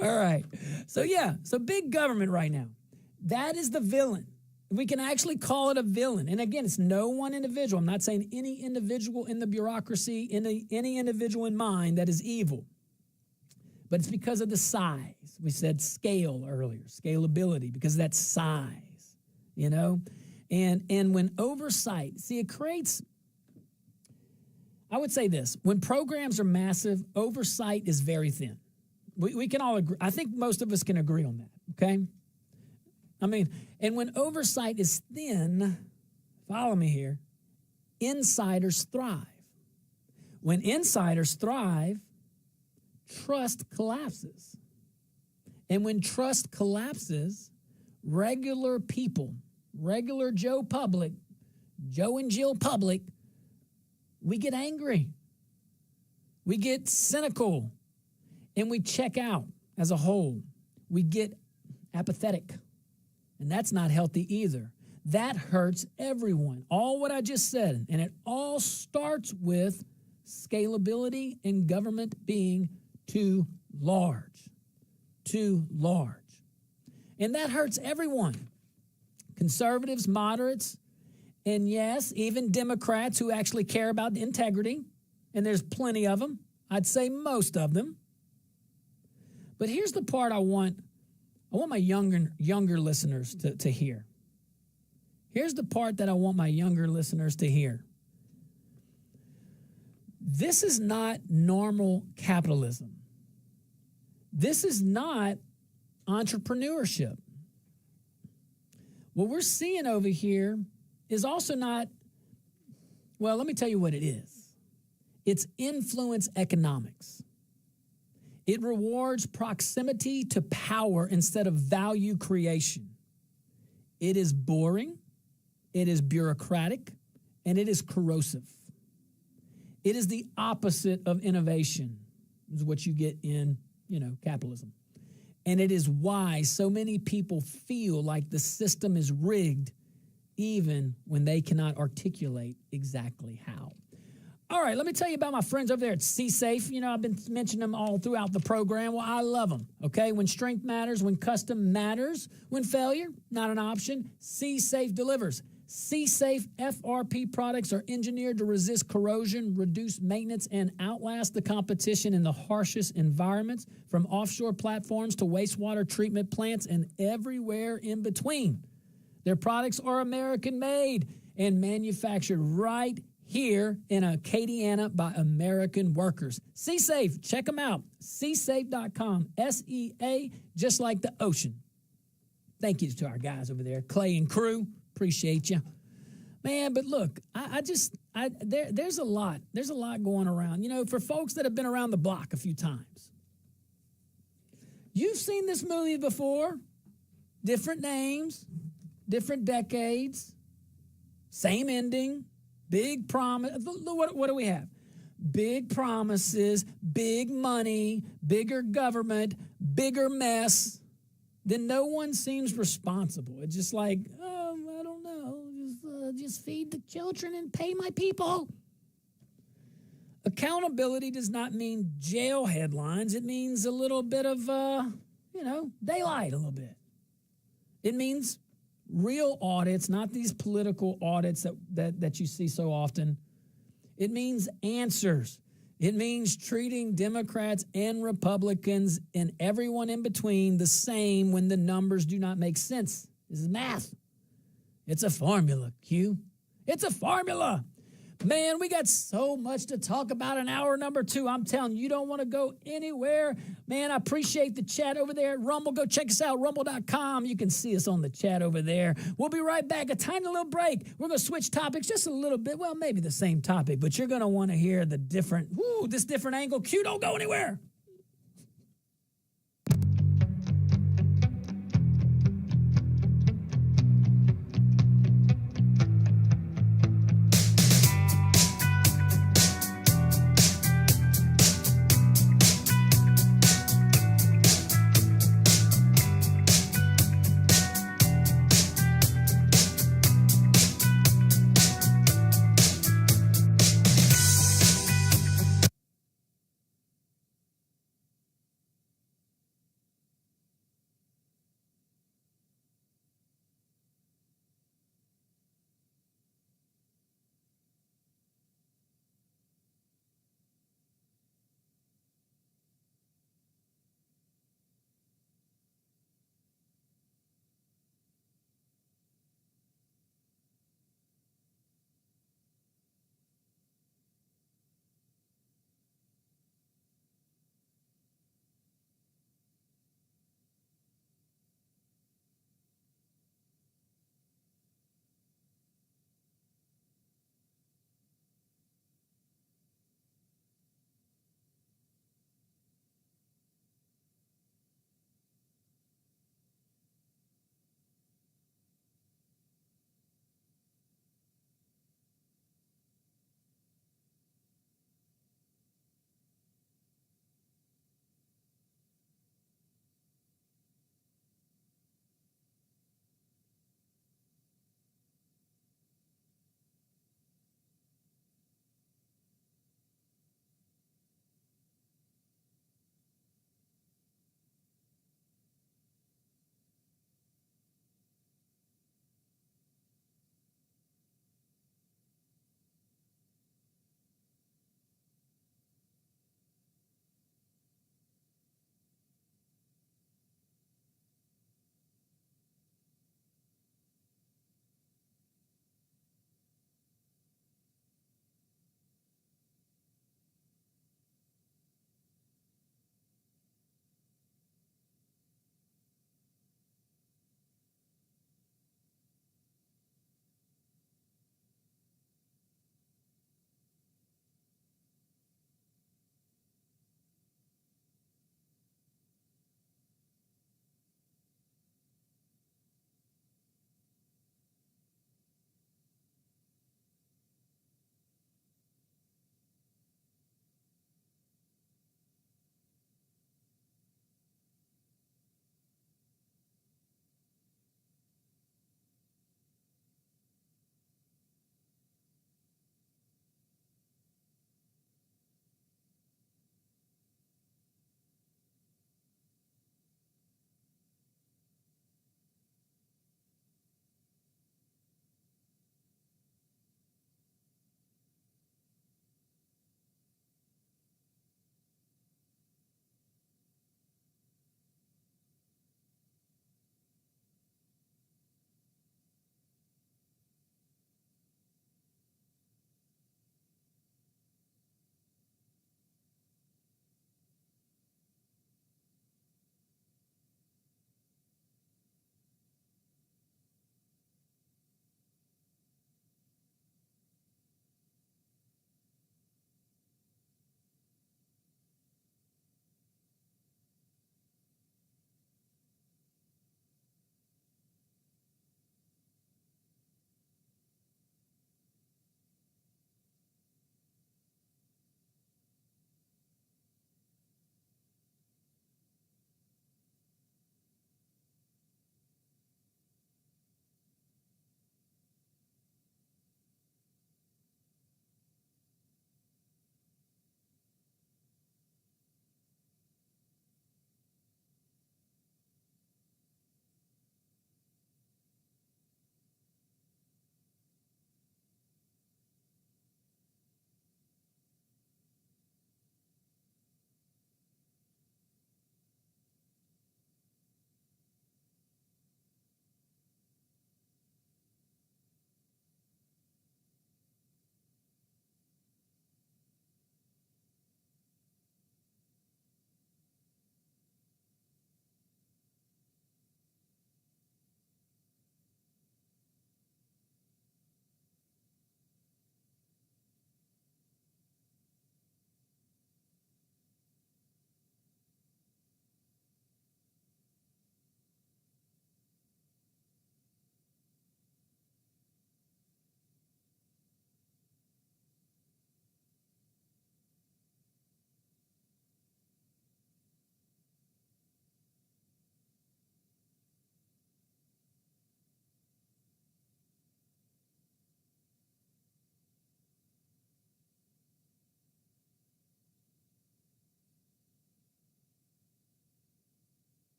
All right. So big government right now. That is the villain. We can actually call it a villain. And again, it's no one individual. I'm not saying any individual in the bureaucracy, any individual in mind that is evil. But it's because of the size. We said scale earlier, scalability, because of that size, And when oversight, it creates, I would say this, when programs are massive, oversight is very thin. We can all agree. I think most of us can agree on that, okay? I mean, and when oversight is thin, follow me here, insiders thrive. When insiders thrive, trust collapses. And when trust collapses, regular people, regular Joe and Jill Public, we get angry. We get cynical. And we check out as a whole. We get apathetic. And that's not healthy either. That hurts everyone. All what I just said. And it all starts with scalability and government being too large. Too large. And that hurts everyone. Conservatives, moderates, and yes, even Democrats who actually care about integrity. And there's plenty of them. I'd say most of them. But here's the part I want my younger listeners to hear. Here's the part that I want my younger listeners to hear. This is not normal capitalism. This is not entrepreneurship. What we're seeing over here is also not, well, let me tell you what it is. It's influence economics. It rewards proximity to power instead of value creation. It is boring, it is bureaucratic, and it is corrosive. It is the opposite of innovation, is what you get in, capitalism. And it is why so many people feel like the system is rigged, even when they cannot articulate exactly how. All right, let me tell you about my friends over there at C-Safe. I've been mentioning them all throughout the program. Well, I love them, okay? When strength matters, when custom matters, when failure, not an option, C-Safe delivers. C-Safe FRP products are engineered to resist corrosion, reduce maintenance, and outlast the competition in the harshest environments, from offshore platforms to wastewater treatment plants and everywhere in between. Their products are American-made, and manufactured right here in Acadiana by American workers. SeaSafe, check them out. SeaSafe.com, SEA, just like the ocean. Thank you to our guys over there, Clay and crew. Appreciate you. Man, but look, there's a lot going around. You know, for folks that have been around the block a few times, you've seen this movie before. Different names, different decades, same ending, big promise. What do we have? Big promises, big money, bigger government, bigger mess. Then no one seems responsible. It's just like, oh, I don't know, just feed the children and pay my people. Accountability does not mean jail headlines. It means a little bit of, daylight a little bit. It means real audits, not these political audits that you see so often. It means answers. It means treating Democrats and Republicans and everyone in between the same when the numbers do not make sense. This is math. It's a formula, Q. It's a formula. Man, we got so much to talk about in hour number 2. I'm telling you, you don't want to go anywhere. Man, I appreciate the chat over there at Rumble. Go check us out, rumble.com. You can see us on the chat over there. We'll be right back. A tiny little break. We're going to switch topics just a little bit. Well, maybe the same topic, but you're going to want to hear this different angle. Q, don't go anywhere.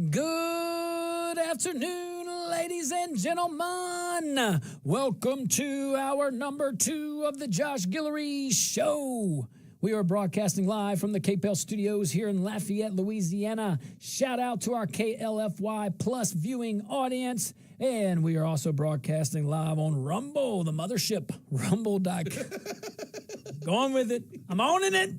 Good afternoon, ladies and gentlemen. Welcome to our number 2 of the Josh Guillory Show. We are broadcasting live from the KPEL studios here in Lafayette, Louisiana. Shout out to our KLFY Plus viewing audience. And we are also broadcasting live on Rumble, the mothership, rumble.com. Going with it. I'm owning it.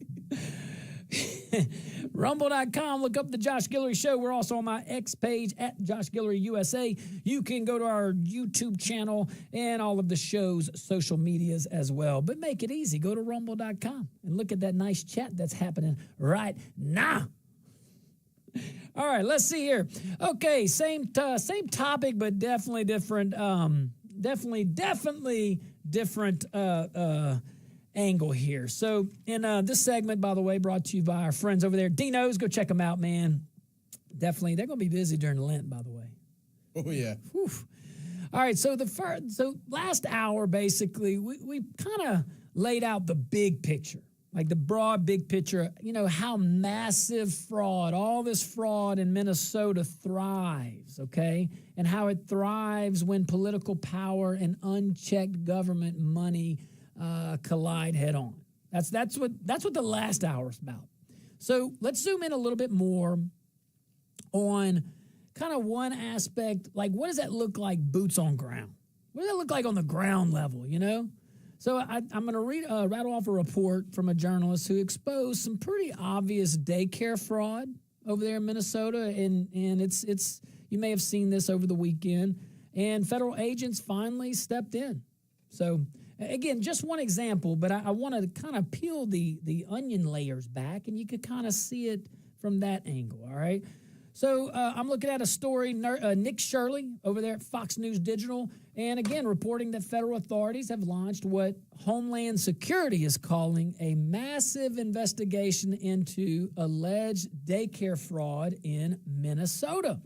Rumble.com, look up the Josh Guillory Show. We're also on my X page at Josh Guillory USA. You can go to our YouTube channel and all of the show's social medias as well. But make it easy. Go to Rumble.com and look at that nice chat that's happening right now. All right, let's see here. Okay, same topic, but definitely different. Definitely different angle here. So in this segment, by the way, brought to you by our friends over there, Dino's. Go check them out, man. Definitely, they're going to be busy during Lent, by the way. Oh yeah. Whew. All right, so last hour, basically, we kind of laid out the big picture, like the broad big picture. You know how massive fraud, all this fraud in Minnesota thrives, okay, and how it thrives when political power and unchecked government money collide head on. That's what the last hour is about. So let's zoom in a little bit more on kind of one aspect, like what does that look like boots on ground? What does that look like on the ground level, you know? So I'm going to rattle off a report from a journalist who exposed some pretty obvious daycare fraud over there in Minnesota, and it's you may have seen this over the weekend, and federal agents finally stepped in. So again, just one example, but I want to kind of peel the onion layers back, and you could kind of see it from that angle, all right? So I'm looking at a story, Nick Shirley over there at Fox News Digital, and again, reporting that federal authorities have launched what Homeland Security is calling a massive investigation into alleged daycare fraud in Minnesota.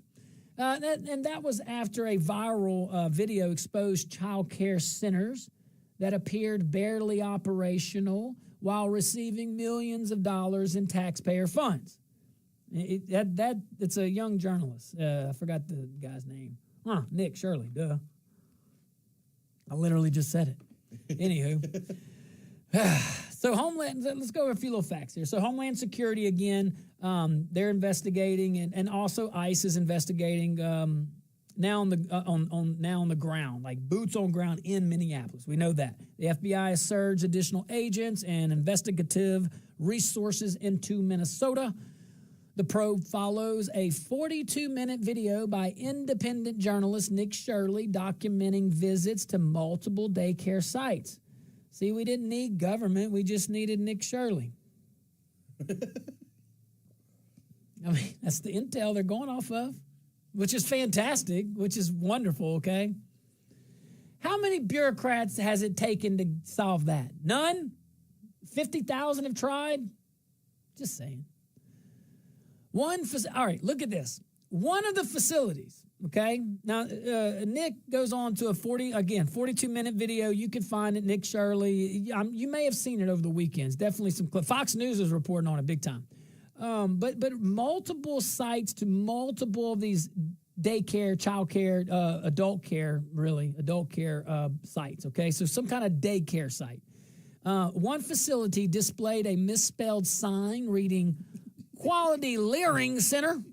And that was after a viral video exposed child care centers that appeared barely operational while receiving millions of dollars in taxpayer funds. It's a young journalist. I forgot the guy's name. Nick Shirley, duh. I literally just said it. Anywho. So let's go over a few little facts here. So Homeland Security, again, they're investigating, and also ICE is investigating now on the ground, like boots on ground in Minneapolis. We know that. The FBI has surged additional agents and investigative resources into Minnesota. The probe follows a 42-minute video by independent journalist Nick Shirley documenting visits to multiple daycare sites. See, we didn't need government. We just needed Nick Shirley. I mean, that's the intel they're going off of, which is fantastic, which is wonderful, okay? How many bureaucrats has it taken to solve that? None? 50,000 have tried? Just saying. All right, look at this. One of the facilities, okay? Now, Nick goes on to a 42-minute video. You can find it, Nick Shirley. You may have seen it over the weekends. Definitely some clips. Fox News is reporting on it big time. But multiple sites to multiple of these daycare, child care, adult care sites, okay? So some kind of daycare site. One facility displayed a misspelled sign reading Quality Learning Center.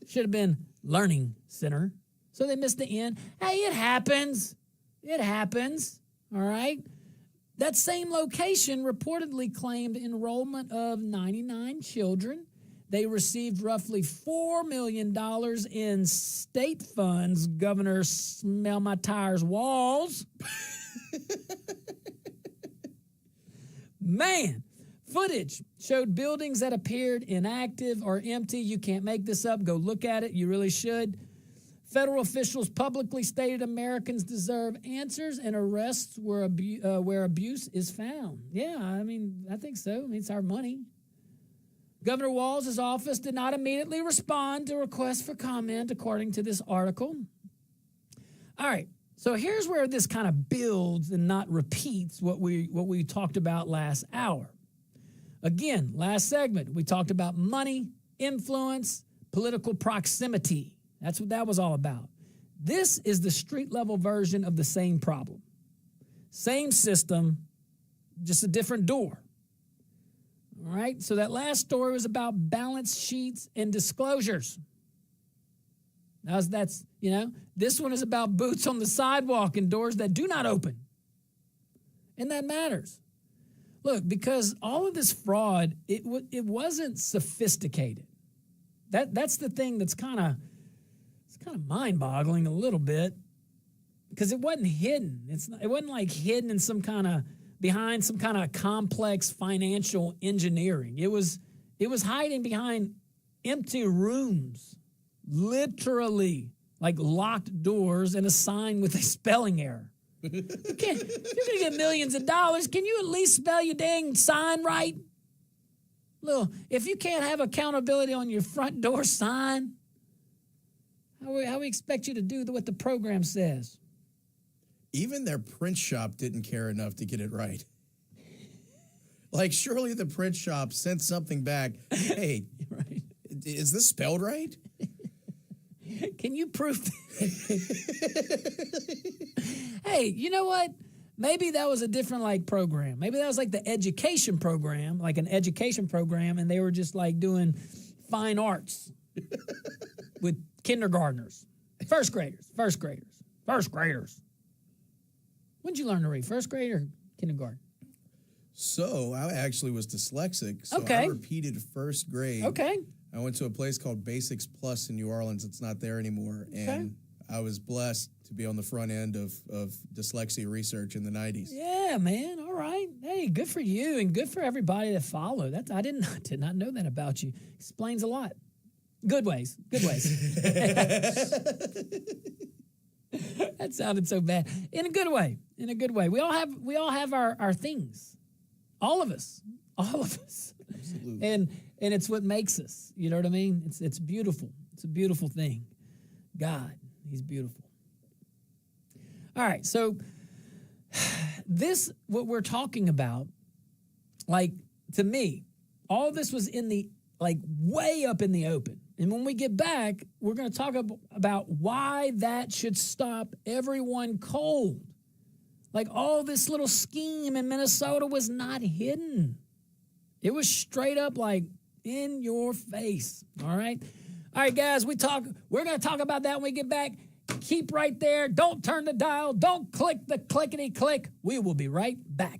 Should have been Learning Center. So they missed the N. Hey, it happens. It happens. All right. That same location reportedly claimed enrollment of 99 children. They received roughly $4 million in state funds. Governor Smell My Tires Walls. Man. Footage showed buildings that appeared inactive or empty. You can't make this up. Go look at it. You really should. Federal officials publicly stated Americans deserve answers and arrests where abuse is found. Yeah, I mean, I think so. I mean, it's our money. Governor Walz' office did not immediately respond to requests for comment, according to this article. All right. So here's where this kind of builds and not repeats what we talked about last hour. Again, last segment, we talked about money, influence, political proximity. That's what that was all about. This is the street-level version of the same problem. Same system, just a different door. All right, so that last story was about balance sheets and disclosures. That's this one is about boots on the sidewalk and doors that do not open. And that matters. Look, because all of this fraud, it wasn't sophisticated. That's the thing that's kind of mind-boggling a little bit, because it wasn't hidden. It wasn't like hidden in behind some kind of complex financial engineering. It was hiding behind empty rooms, literally like locked doors and a sign with a spelling error. You're going to get millions of dollars. Can you at least spell your dang sign right? If you can't have accountability on your front door sign, how we expect you to do what the program says? Even their print shop didn't care enough to get it right. Like, surely the print shop sent something back. Hey, right. Is this spelled right? Can you prove? Hey, you know what? Maybe that was a different program. Maybe that was like the education program, like an education program, and they were just like doing fine arts with kindergartners, first graders. When did you learn to read? First grade or kindergarten? So I actually was dyslexic, so Okay. I repeated first grade. Okay. I went to a place called Basics Plus in New Orleans. It's not there anymore. And I was blessed to be on the front end of dyslexia research in the 90s. Yeah, man. All right. Hey, good for you and good for everybody that followed. I did not know that about you. Explains a lot. Good ways. That sounded so bad. In a good way. We all have our things. All of us. Absolutely. And it's what makes us. You know what I mean? It's beautiful. It's a beautiful thing. God, he's beautiful. All right, so what we're talking about, to me, all this was in the, way up in the open. And when we get back, we're going to talk about why that should stop everyone cold. All this little scheme in Minnesota was not hidden. It was straight up in your face. All right, guys, we're going to talk about that when we get back. Keep right there. Don't turn the dial. Don't click the clickety-click. We will be right back.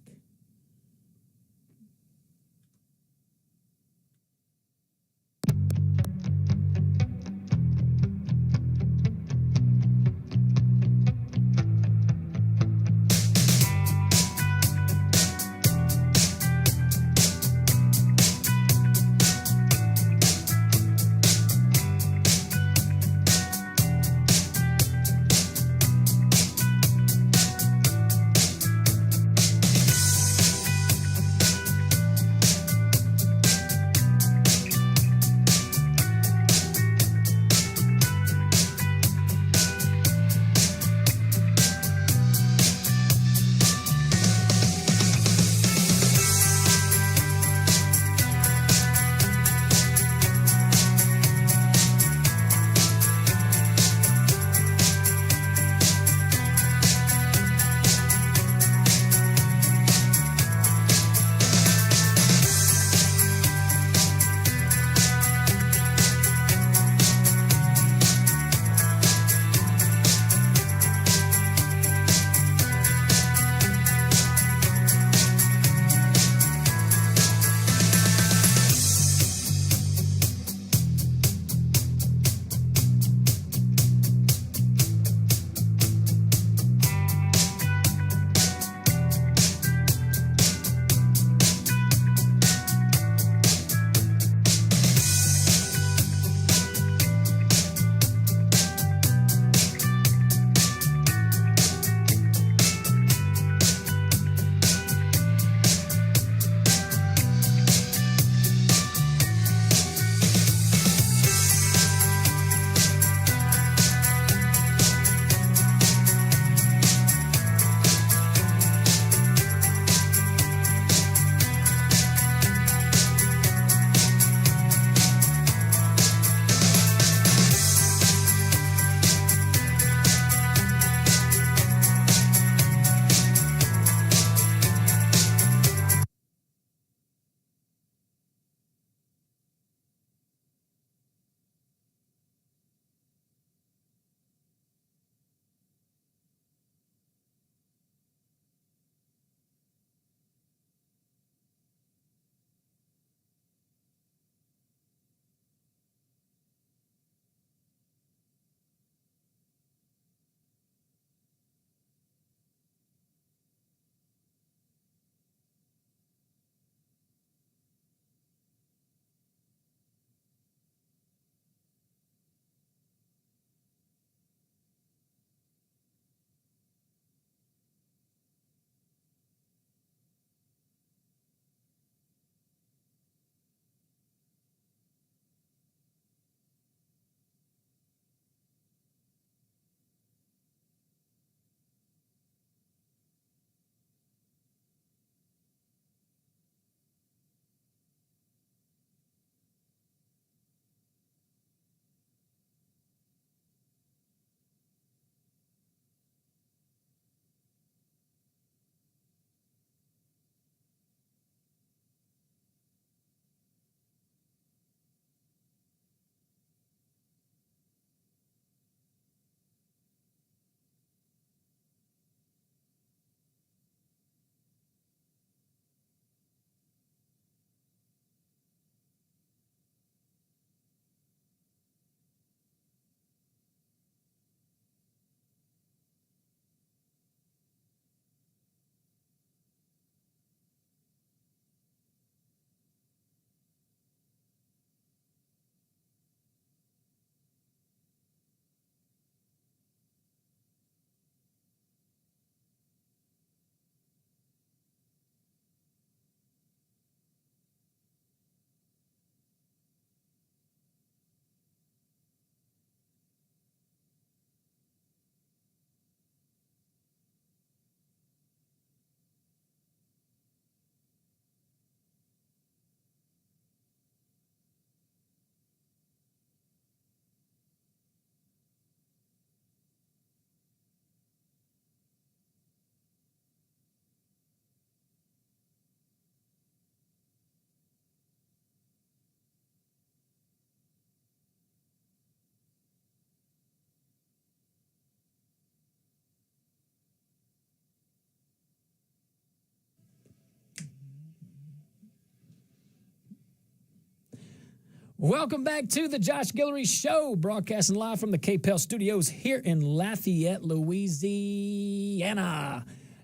Welcome back to the Josh Guillory Show, broadcasting live from the KPEL studios here in Lafayette, Louisiana.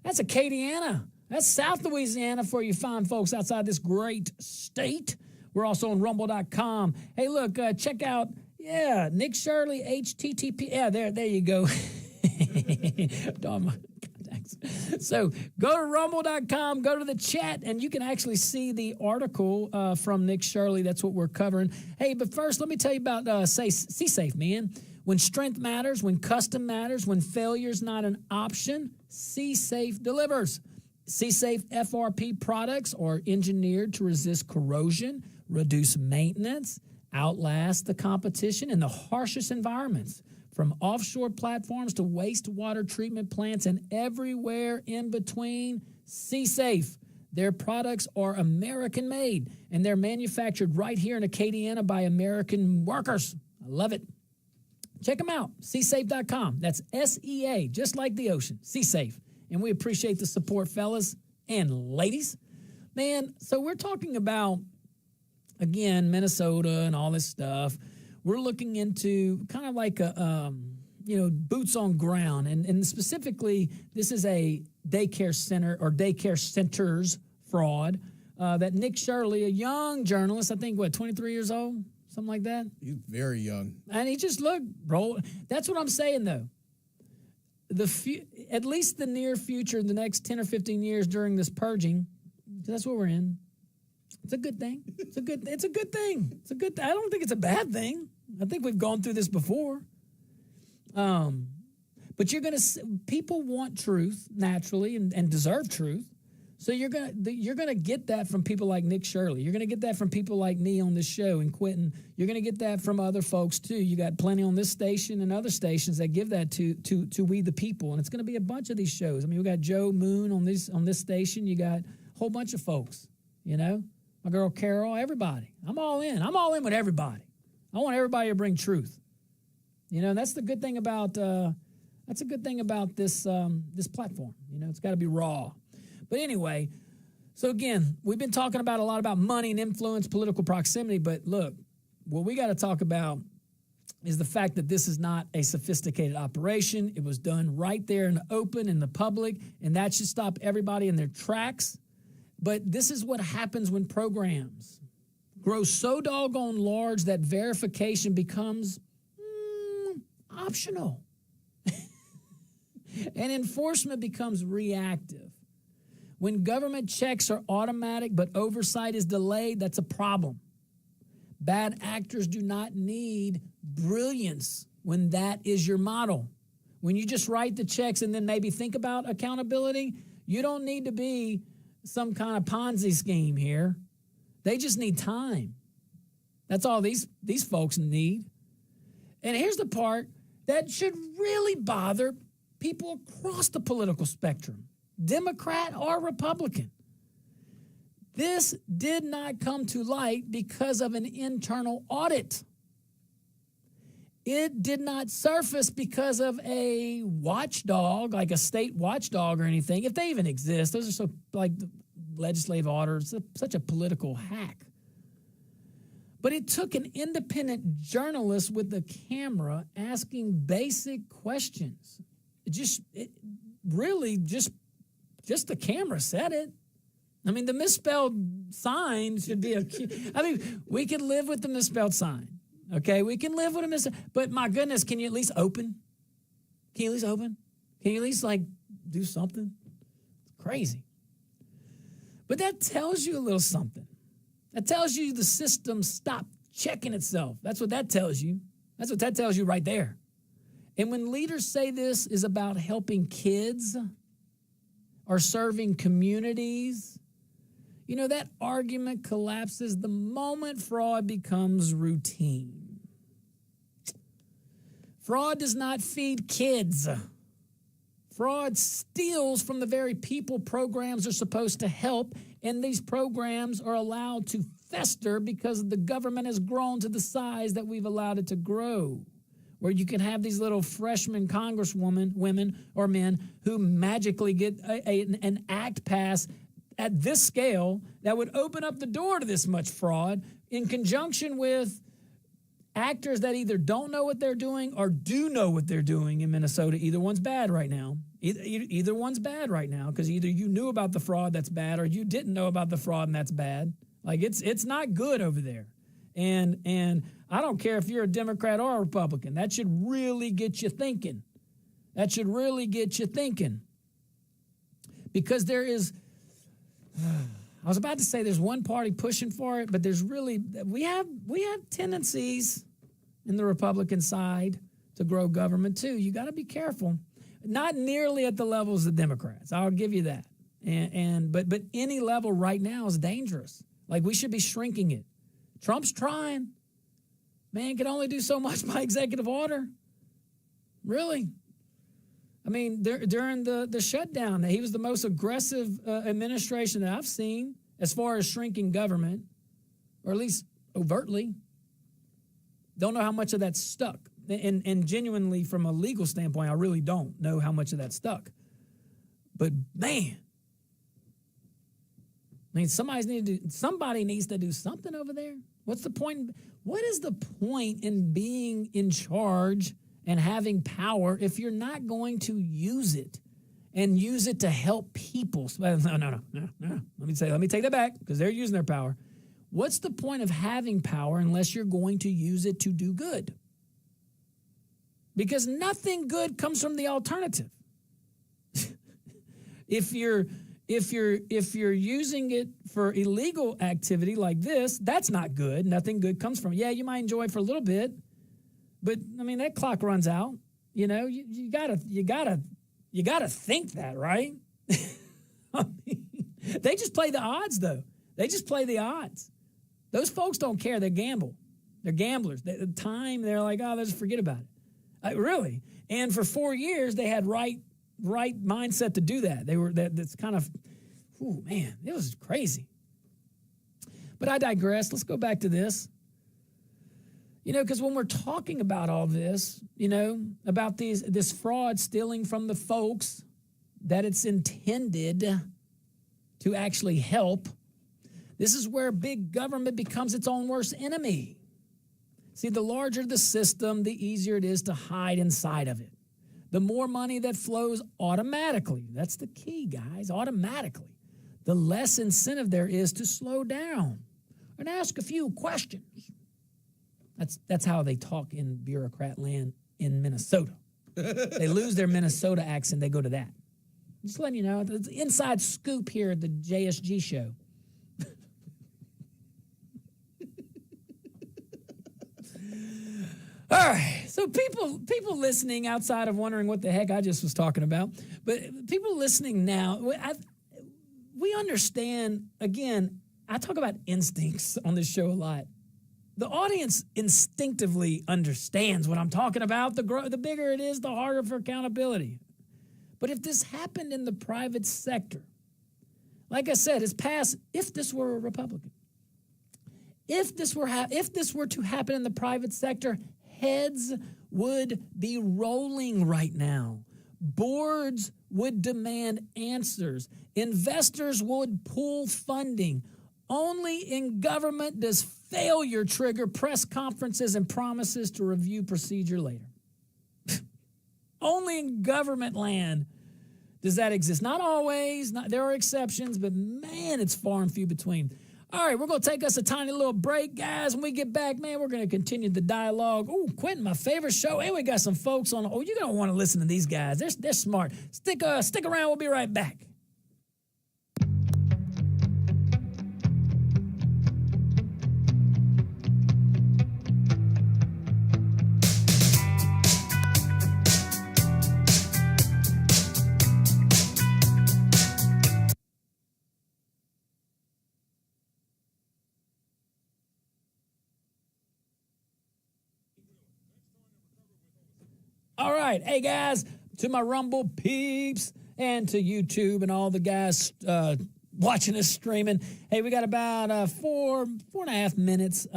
That's Acadiana. That's South Louisiana for you fine folks outside this great state. We're also on rumble.com. Hey, look, check out, Nick Shirley, HTTP. Yeah, there you go. So go to rumble.com, go to the chat, and you can actually see the article from Nick Shirley. That's what we're covering. Hey, but first, let me tell you about C-Safe, man. When strength matters, when custom matters, when failure's not an option, C-Safe delivers. C-Safe FRP products are engineered to resist corrosion, reduce maintenance, outlast the competition in the harshest environments. From offshore platforms to wastewater treatment plants and everywhere in between, C-Safe. Their products are American-made, and they're manufactured right here in Acadiana by American workers. I love it. Check them out, csafe.com. That's S-E-A, just like the ocean, C-Safe. And we appreciate the support, fellas and ladies. Man, so we're talking about, again, Minnesota and all this stuff. We're looking into kind of like a, boots on ground. And specifically, this is a daycare center or daycare centers fraud that Nick Shirley, a young journalist, I think, 23 years old, something like that? He's very young. And he just looked, bro. That's what I'm saying, though. At least the near future, the next 10 or 15 years during this purging, that's what we're in. It's a good thing. It's a good thing. I don't think it's a bad thing. I think we've gone through this before. But people want truth naturally and deserve truth. So you're gonna get that from people like Nick Shirley. You're gonna get that from people like me on this show and Quentin. You're gonna get that from other folks too. You got plenty on this station and other stations that give that to we the people. And it's gonna be a bunch of these shows. I mean, we got Joe Moon on this station. You got a whole bunch of folks. My girl Carol, everybody. I'm all in. I'm all in with everybody. I want everybody to bring truth. That's the good thing about this platform. It's got to be raw. But anyway, so again, we've been talking about a lot about money and influence, political proximity. But look, what we got to talk about is the fact that this is not a sophisticated operation. It was done right there in the open, in the public, and that should stop everybody in their tracks. But this is what happens when programs grow so doggone large that verification becomes optional. And enforcement becomes reactive. When government checks are automatic but oversight is delayed, that's a problem. Bad actors do not need brilliance when that is your model. When you just write the checks and then maybe think about accountability, you don't need to be some kind of Ponzi scheme here. They just need time. That's all these folks need. And here's the part that should really bother people across the political spectrum, Democrat or Republican. This did not come to light because of an internal audit. It did not surface because of a watchdog, like a state watchdog or anything, if they even exist. Those are so, like, legislative orders, such a political hack. But it took an independent journalist with a camera asking basic questions. Just the camera said it. I mean, the misspelled sign should be we can live with the misspelled sign. Okay, we can live with a misspelled, but my goodness, can you at least open? Can you at least open? Can you at least, do something? It's crazy. But that tells you a little something. That tells you the system stopped checking itself. That's what that tells you. That's what that tells you right there. And when leaders say this is about helping kids or serving communities, that argument collapses the moment fraud becomes routine. Fraud does not feed kids. Fraud steals from the very people programs are supposed to help, and these programs are allowed to fester because the government has grown to the size that we've allowed it to grow, where you can have these little freshman women or men who magically get an act passed at this scale that would open up the door to this much fraud in conjunction with actors that either don't know what they're doing or do know what they're doing in Minnesota. Either one's bad right now. Either one's bad right now because either you knew about the fraud, that's bad, or you didn't know about the fraud, and that's bad. Like, it's not good over there. And I don't care if you're a Democrat or a Republican. That should really get you thinking. That should really get you thinking. Because there is, I was about to say there's one party pushing for it, but there's really, we have tendencies in the Republican side to grow government too. You got to be careful. Not nearly at the levels of Democrats. I'll give you that. But any level right now is dangerous. Like, we should be shrinking it. Trump's trying. Man can only do so much by executive order. Really. I mean, during the shutdown, he was the most aggressive administration that I've seen as far as shrinking government, or at least overtly. Don't know how much of that stuck. And genuinely, from a legal standpoint, I really don't know how much of that stuck. But, man, I mean, somebody needs to do something over there. What's the point? What is the point in being in charge and having power if you're not going to use it and use it to help people? No. Let me take that back, because they're using their power. What's the point of having power unless you're going to use it to do good? Because nothing good comes from the alternative. If you're using it for illegal activity like this, that's not good. Nothing good comes from it. Yeah, you might enjoy it for a little bit, but I mean, that clock runs out. You know, you gotta think that, right? I mean, they just play the odds, though. They just play the odds. Those folks don't care. They gamble. They're gamblers. The time, they're like, oh, let's forget about it. Really. And for 4 years, they had right mindset to do that. That's kind of, ooh, man, it was crazy. But I digress. Let's go back to this. You know, because when we're talking about all this, you know, about this fraud stealing from the folks that it's intended to actually help, this is where big government becomes its own worst enemy. See, the larger the system, the easier it is to hide inside of it. The more money that flows automatically, that's the key, guys, automatically, the less incentive there is to slow down and ask a few questions. That's how they talk in bureaucrat land in Minnesota. They lose their Minnesota accent, they go to that. Just letting you know, it's an inside scoop here at the JSG show. All right, so people listening outside of wondering what the heck I just was talking about, but people listening now, we understand, again, I talk about instincts on this show a lot. The audience instinctively understands what I'm talking about. The bigger it is, the harder for accountability. But if this happened in the private sector, like I said, it's past if this were a Republican. If this were to happen in the private sector, heads would be rolling right now. Boards would demand answers. Investors would pull funding. Only in government does failure trigger press conferences and promises to review procedure later. Only in government land does that exist. Not always. There are exceptions, but man, it's far and few between. All right, we're going to take us a tiny little break, guys. When we get back, man, we're going to continue the dialogue. Oh, Quentin, my favorite show. And we got some folks on. Oh, you're going to want to listen to these guys. They're smart. Stick around. We'll be right back. All right. Hey, guys, to my Rumble peeps and to YouTube and all the guys watching us streaming. Hey, we got about 4.5 minutes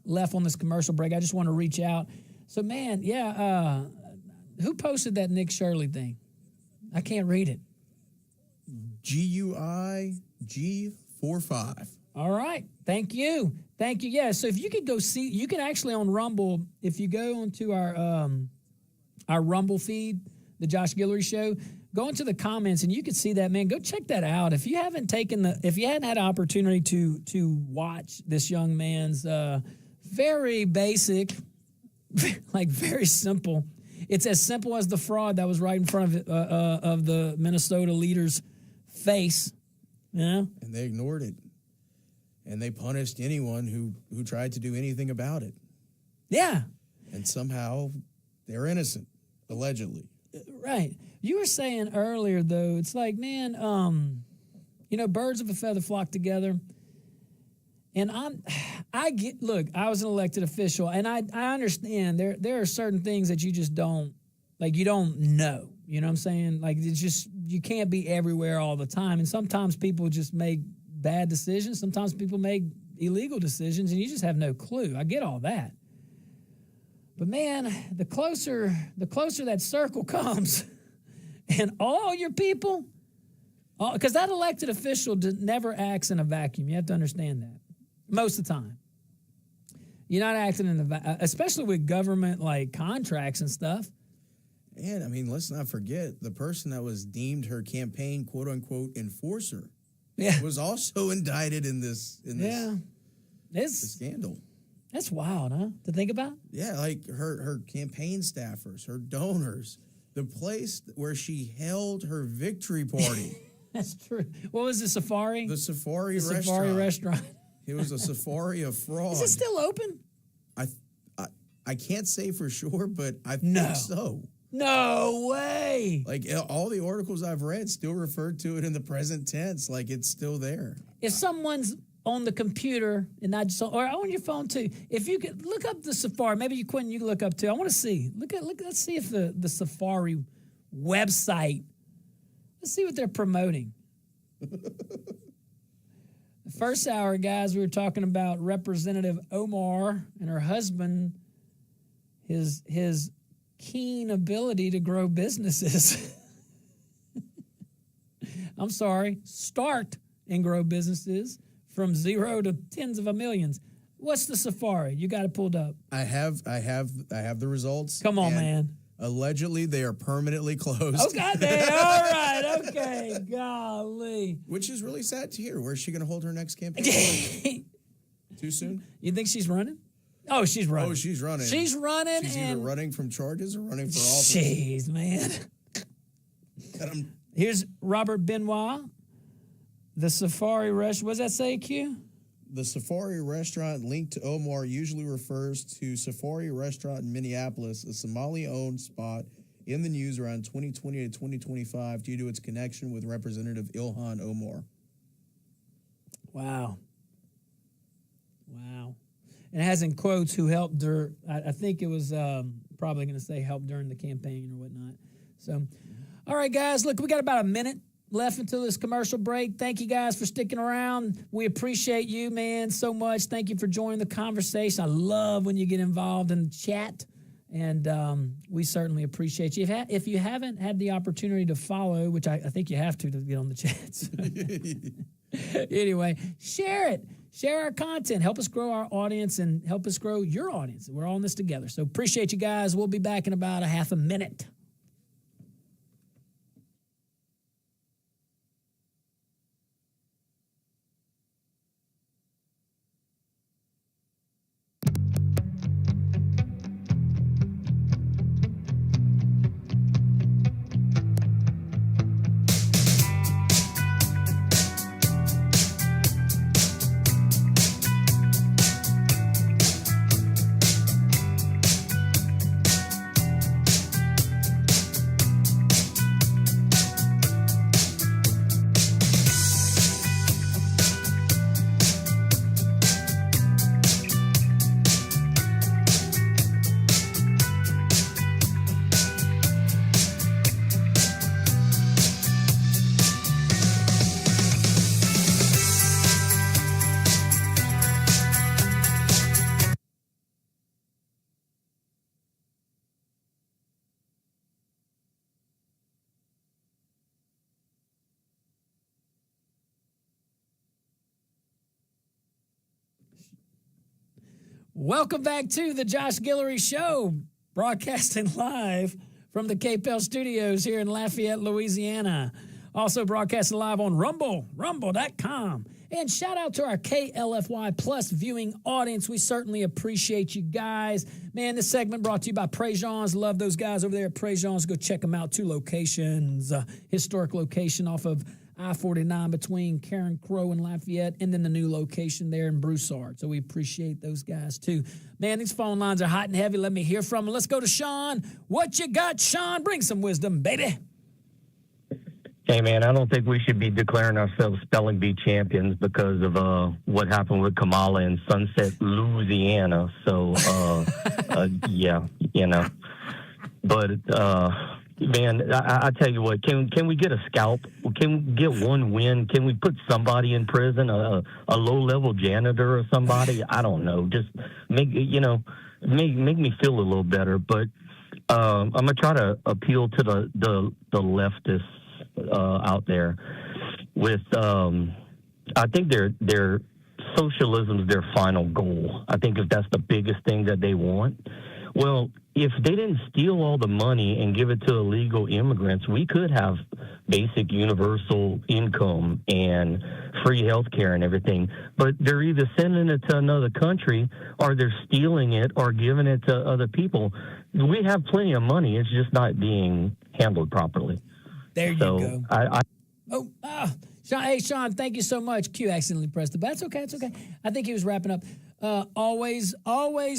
left on this commercial break. I just want to reach out. So, man, yeah, who posted that Nick Shirley thing? I can't read it. GUIG45. All right. Thank you. Thank you. Yeah. So if you could go see, you can actually on Rumble, if you go onto our Rumble feed, the Josh Guillory Show, go into the comments and you can see that, man. Go check that out. If you hadn't had an opportunity to watch this young man's very basic, like very simple. It's as simple as the fraud that was right in front of the Minnesota leader's face. Yeah. And they ignored it. And they punished anyone who tried to do anything about it. Yeah. And somehow they're innocent, allegedly. Right. You were saying earlier, though, it's like, man, birds of a feather flock together. And I was an elected official, and I understand there are certain things that you just don't, like, you don't know. You know what I'm saying? Like, it's just, you can't be everywhere all the time. And sometimes people just make bad decisions. Sometimes people make illegal decisions, and you just have no clue. I get all that. But, man, the closer that circle comes, and all your people, because that elected official never acts in a vacuum. You have to understand that. Most of the time. You're not acting in the especially with government, like, contracts and stuff. And, I mean, let's not forget, the person that was deemed her campaign, quote-unquote, enforcer was also indicted in this scandal. That's wild, huh, to think about? Yeah, like her campaign staffers, her donors, the place where she held her victory party. That's true. What was the Safari? The Safari restaurant. Safari restaurant. It was a safari of fraud. Is it still open? I can't say for sure, but I think so. No way. Like, all the articles I've read still referred to it in the present tense, like it's still there. If someone's on the computer and not just or on your phone too, if you could look up the Safari, maybe Quentin, you can look up too. I want to see. Let's see if the Safari website. Let's see what they're promoting. The first hour, guys, we were talking about Representative Omar and her husband, his keen ability to grow businesses. I'm sorry, start and grow businesses from zero to tens of millions. What's the Safari? You got it pulled up. I have the results. Come on, man. Allegedly, they are permanently closed. Oh, goddamn. All right. Okay. Golly. Which is really sad to hear. Where's she going to hold her next campaign? Too soon? You think she's running? Oh, she's running. Oh, she's running. She's running. She's either running from charges or running for office. Jeez, man. Here's Robert Benoit. The Safari Restaurant. What does that say, Q? The Safari Restaurant linked to Omar usually refers to Safari Restaurant in Minneapolis, a Somali-owned spot in the news around 2020 to 2025 due to its connection with Representative Ilhan Omar. Wow. And it has in quotes who helped her. I think it was probably going to say help during the campaign or whatnot. So, all right, guys, look, we got about a minute left until this commercial break. Thank you guys for sticking around. We appreciate you, man, so much. Thank you for joining the conversation. I love when you get involved in the chat, and we certainly appreciate you. If you haven't had the opportunity to follow, which I think you have to get on the chats. Anyway, share it. Share our content. Help us grow our audience and help us grow your audience. We're all in this together. So appreciate you guys. We'll be back in about a half a minute. Welcome back to the Josh Guillory Show, broadcasting live from the KPEL studios here in Lafayette, Louisiana. Also broadcasting live on rumble.com. And shout out to our KLFY Plus viewing audience. We certainly appreciate you guys. Man, this segment brought to you by Préjean's. Love those guys over there at Préjean's. Go check them out. 2 locations, historic location off of I-49 between Karen Crow and Lafayette, and then the new location there in Broussard. So we appreciate those guys, too. Man, these phone lines are hot and heavy. Let me hear from them. Let's go to Sean. What you got, Sean? Bring some wisdom, baby. Hey, man, I don't think we should be declaring ourselves spelling bee champions because of what happened with Kamala in Sunset, Louisiana. So, yeah, you know. But, man, I tell you what, can we get a scalp? Can we get one win? Can we put somebody in prison, a low-level janitor or somebody? I don't know. Just make me feel a little better. But I'm going to try to appeal to the leftists out there with I think their socialism is their final goal. I think if that's the biggest thing that they want. Well, if they didn't steal all the money and give it to illegal immigrants, we could have basic universal income and free health care and everything. But they're either sending it to another country or they're stealing it or giving it to other people. We have plenty of money. It's just not being handled properly. There you go. Sean, hey, Sean, thank you so much. Q accidentally pressed it, but that's okay. It's okay. I think he was wrapping up. Always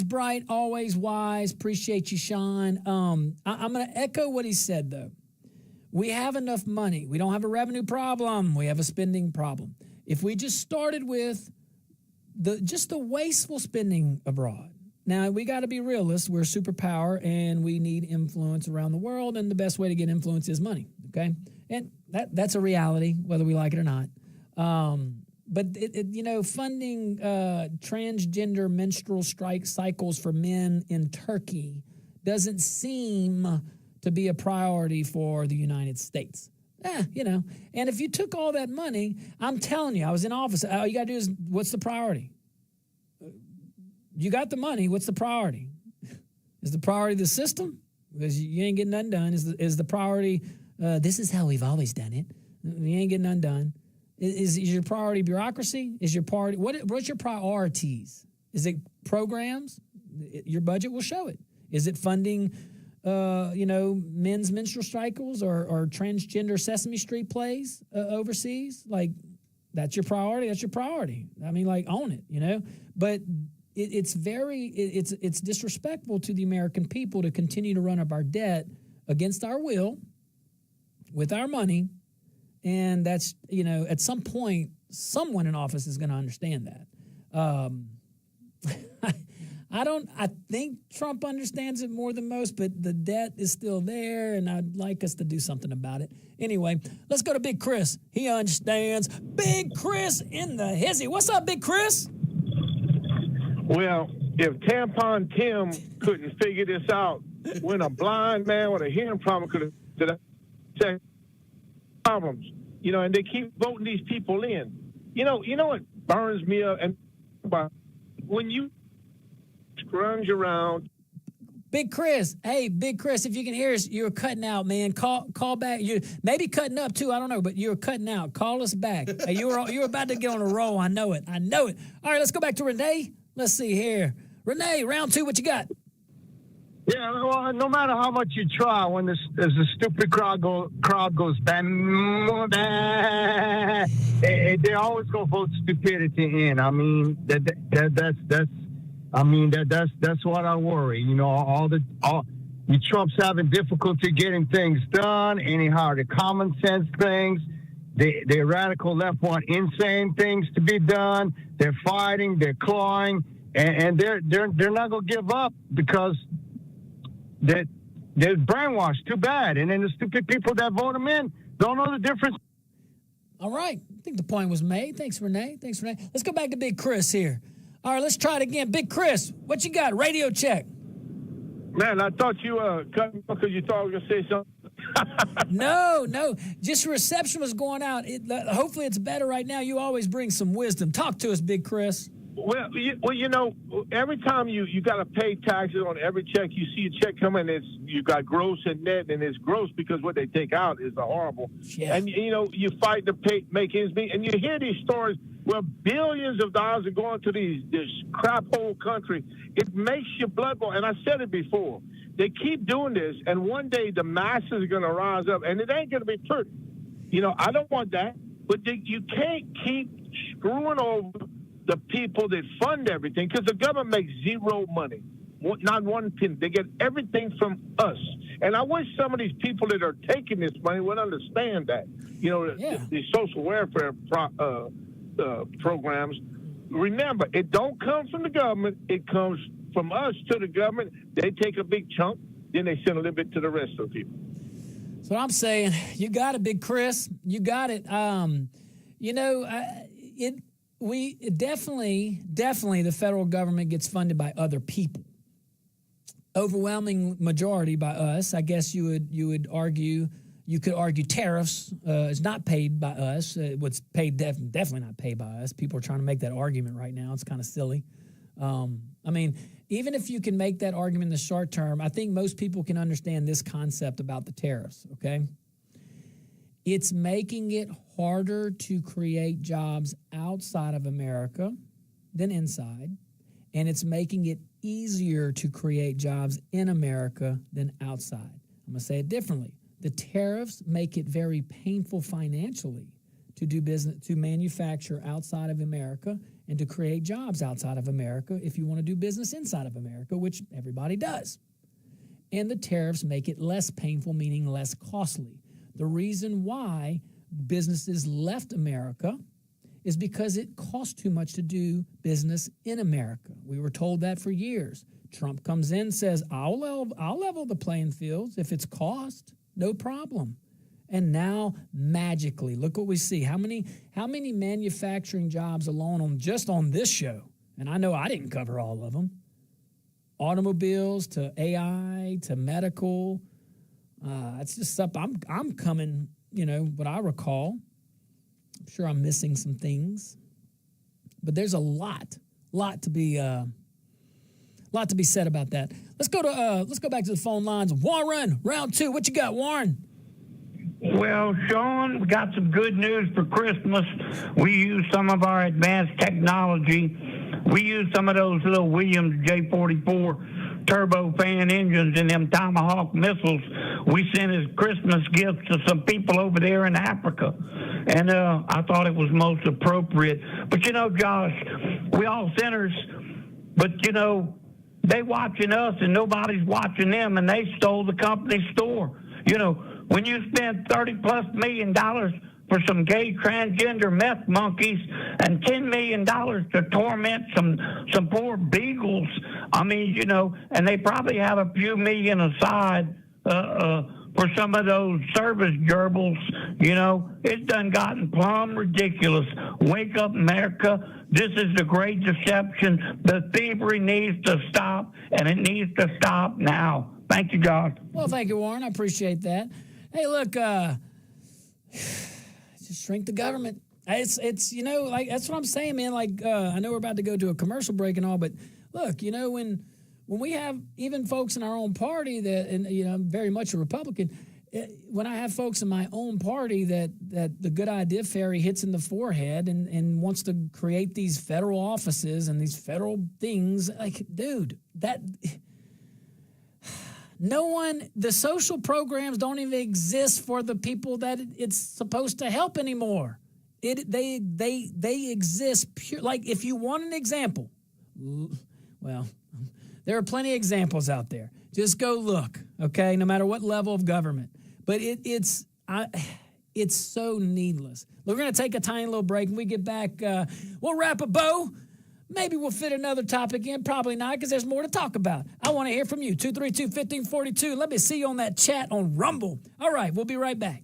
bright, always wise. Appreciate you, Sean. I'm going to echo what he said, though. We have enough money. We don't have a revenue problem. We have a spending problem. If we just started with the wasteful spending abroad. Now, we got to be realists. We're a superpower, and we need influence around the world, and the best way to get influence is money, okay? And that's a reality, whether we like it or not. But, funding transgender menstrual cycles for men in Turkey doesn't seem to be a priority for the United States. And if you took all that money, I'm telling you, I was in office. All you got to do is, what's the priority? You got the money. What's the priority? Is the priority the system? Because you ain't getting nothing done. Is the priority, this is how we've always done it. You ain't getting nothing done. Is your priority bureaucracy? Is your priority, what's your priorities? Is it programs? Your budget will show it. Is it funding, men's menstrual cycles or transgender Sesame Street plays overseas? Like, that's your priority. That's your priority. I mean, like, own it, But it's disrespectful to the American people to continue to run up our debt against our will with our money. And that's, at some point, someone in office is going to understand that. I think Trump understands it more than most, but the debt is still there, and I'd like us to do something about it. Anyway, let's go to Big Chris. He understands. Big Chris in the hizzy. What's up, Big Chris? Well, if Tampon Tim couldn't figure this out, when a blind man with a hearing problem could have problems, and they keep voting these people in. You know what burns me up? And when you scrunge around. Big Chris, hey, Big Chris, if you can hear us, you're cutting out, man. Call back. You maybe cutting up too. I don't know, but you're cutting out. Call us back. Hey, you were about to get on a roll. I know it. All right, let's go back to Renee. Let's see here. Renee, round 2, what you got? Yeah, well, no matter how much you try, when there's a stupid crowd goes bang, they always gonna vote stupidity in. I mean, that's what I worry. Trump's having difficulty getting things done. Anyhow, the common sense things. The radical left want insane things to be done. They're fighting. They're clawing, and they're not gonna give up because they're brainwashed. Too bad. And then the stupid people that vote them in don't know the difference. All right, I think the point was made. Thanks, Renee. Let's go back to Big Chris here. All right, let's try it again. Big Chris, what you got? Radio check. Man, I thought you cut me because you thought I was going to say something. No. Just reception was going out. Hopefully it's better right now. You always bring some wisdom. Talk to us, Big Chris. Well, every time you got to pay taxes on every check, you see a check coming, you got gross and net, and it's gross because what they take out is horrible. Yeah. And, you fight to make ends meet, and you hear these stories where billions of dollars are going to this crap hole country. It makes your blood boil. And I said it before. They keep doing this, and one day the masses are going to rise up, and it ain't going to be pretty. I don't want that, but you can't keep screwing over the people that fund everything, because the government makes zero money, not one penny. They get everything from us. And I wish some of these people that are taking this money would understand that. The social welfare programs, remember, it don't come from the government. It comes from us to the government. They take a big chunk, then they send a little bit to the rest of the people. So I'm saying, you got it, Big Chris. You got it. We definitely the federal government gets funded by other people. Overwhelming majority by us. I guess you could argue tariffs is not paid by us. What's paid definitely not paid by us. People are trying to make that argument right now. It's kind of silly. Even if you can make that argument in the short term, I think most people can understand this concept about the tariffs, okay? It's making it harder to create jobs outside of America than inside, and it's making it easier to create jobs in America than outside. I'm going to say it differently. The tariffs make it very painful financially to do business, to manufacture outside of America and to create jobs outside of America if you want to do business inside of America, which everybody does. And the tariffs make it less painful, meaning less costly. The reason why businesses left America is because it costs too much to do business in America. We were told that for years. Trump comes in, says, I'll level the playing fields if it's cost, no problem. And now, magically, look what we see. How many manufacturing jobs alone just on this show? And I know I didn't cover all of them. Automobiles to AI to medical. It's just stuff I'm coming, what I recall. I'm sure I'm missing some things. But there's a lot to be said about that. Let's go back to the phone lines. Warren, round 2. What you got, Warren? Well, Sean, we got some good news for Christmas. We use some of our advanced technology. We use some of those little Williams J-44 turbofan engines and them Tomahawk missiles we sent as Christmas gifts to some people over there in Africa. And I thought it was most appropriate. But, Josh, we all sinners, but, they watching us and nobody's watching them, and they stole the company store. When you spend $30+ million for some gay transgender meth monkeys and $10 million to torment some poor beagles, and they probably have a few million aside for some of those service gerbils, it's done gotten plumb ridiculous. Wake up, America. This is the great deception. The thievery needs to stop, and it needs to stop now. Thank you, Josh. Well, thank you, Warren. I appreciate that. Hey, look, just shrink the government. It's that's what I'm saying, man. I know we're about to go to a commercial break and all, but look, when we have even folks in our own party that, and I'm very much a Republican, when I have folks in my own party that the good idea fairy hits in the forehead and wants to create these federal offices and these federal things, dude, the social programs don't even exist for the people that it's supposed to help anymore. They exist pure. If you want an example, well, there are plenty of examples out there. Just go look, okay? No matter what level of government, but it's so needless. We're going to take a tiny little break. When we get back, we'll wrap a bow. Maybe we'll fit another topic in. Probably not, because there's more to talk about. I want to hear from you. 232-1542. Let me see you on that chat on Rumble. All right, we'll be right back.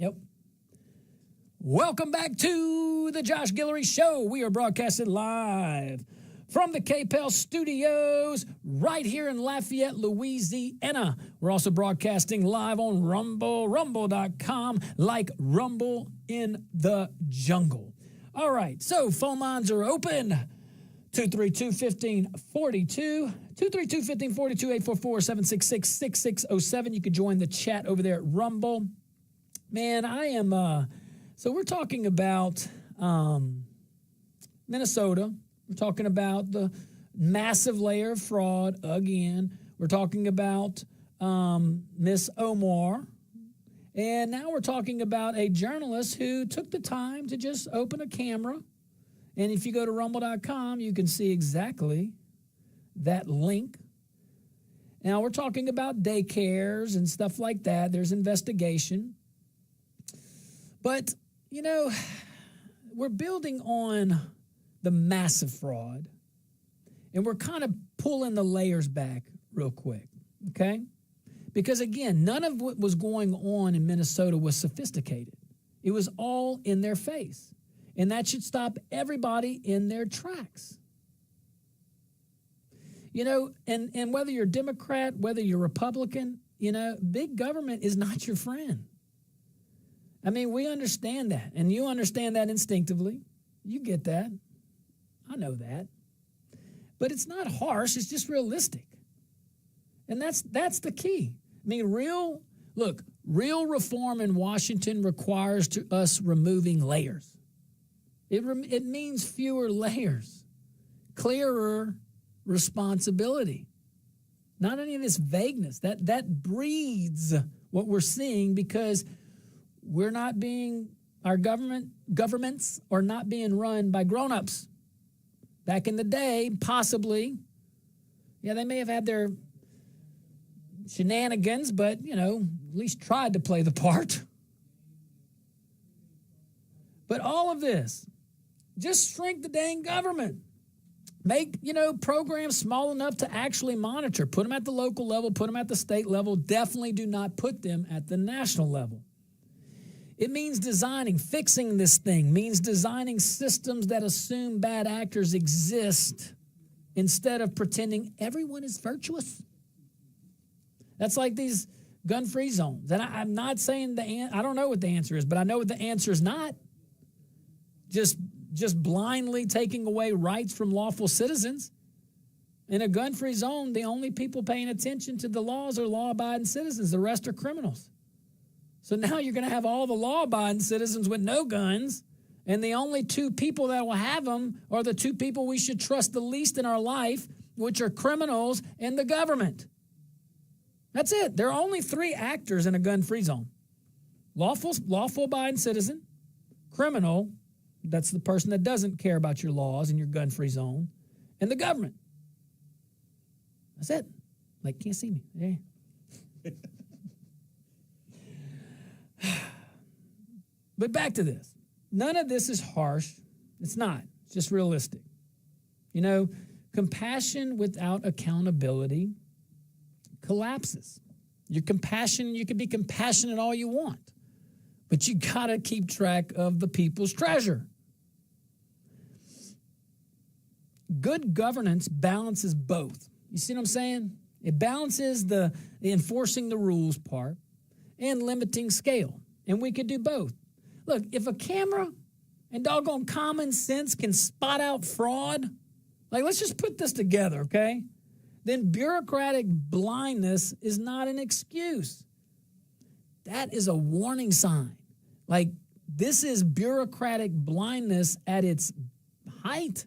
Yep. Welcome back to the Josh Guillory Show. We are broadcasting live from the KPEL studios right here in Lafayette, Louisiana. We're also broadcasting live on Rumble, rumble.com, like Rumble in the Jungle. All right, so phone lines are open. 232-1542, 232-1542, 844-766-6607. You can join the chat over there at Rumble. Man, I am, so we're talking about Minnesota. We're talking about the massive layer of fraud again. We're talking about Miss Omar. And now we're talking about a journalist who took the time to just open a camera. And if you go to rumble.com, you can see exactly that link. Now, we're talking about daycares and stuff like that. There's investigation. But, you know, we're building on the massive fraud, and we're kind of pulling the layers back real quick, okay? Because, again, none of what was going on in Minnesota was sophisticated. It was all in their face. And that should stop everybody in their tracks. You know, and whether you're Democrat, whether you're Republican, you know, big government is not your friend. I mean, we understand that, and you understand that instinctively. You get that. I know that. But it's not harsh, it's just realistic. And that's the key. I mean, real reform in Washington requires us removing layers. It means fewer layers, clearer responsibility. Not any of this vagueness. That breeds what we're seeing because our governments are not being run by grown-ups. Back in the day, possibly, yeah, they may have had their shenanigans, but, you know, at least tried to play the part. But all of this, just shrink the dang government. Make, you know, programs small enough to actually monitor. Put them at the local level, put them at the state level. Definitely do not put them at the national level. It means fixing this thing, means designing systems that assume bad actors exist instead of pretending everyone is virtuous. That's like these gun-free zones. And I'm not saying I don't know what the answer is, but I know what the answer is not. Just blindly taking away rights from lawful citizens. In a gun-free zone, the only people paying attention to the laws are law-abiding citizens. The rest are criminals. So now you're going to have all the law-abiding citizens with no guns, and the only two people that will have them are the two people we should trust the least in our life, which are criminals and the government. That's it. There are only three actors in a gun-free zone. Lawful-abiding citizen, criminal, that's the person that doesn't care about your laws in your gun-free zone, and the government. That's it. Like, can't see me. Yeah. But back to this. None of this is harsh. It's not. It's just realistic. You know, compassion without accountability collapses. You can be compassionate all you want, but you got to keep track of the people's treasure. Good governance balances both. You see what I'm saying? It balances the enforcing the rules part and limiting scale. And we could do both. Look, if a camera and doggone common sense can spot out fraud, like let's just put this together, okay? Then bureaucratic blindness is not an excuse. That is a warning sign. Like this is bureaucratic blindness at its height.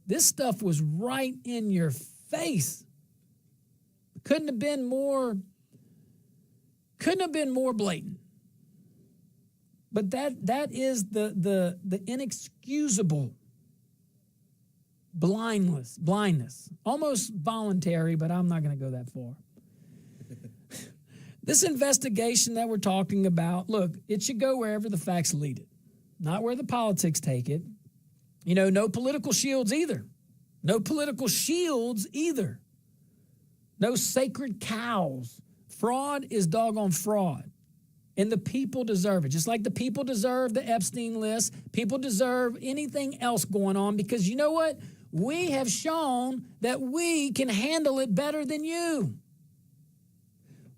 This stuff was right in your face. Couldn't have been more blatant. But that is the inexcusable blindness. Almost voluntary, but I'm not going to go that far. This investigation that we're talking about, look, it should go wherever the facts lead it, not where the politics take it. You know, no political shields either. No political shields either. No sacred cows. Fraud is doggone fraud. And the people deserve it. Just like the people deserve the Epstein list, people deserve anything else going on, because you know what? We have shown that we can handle it better than you.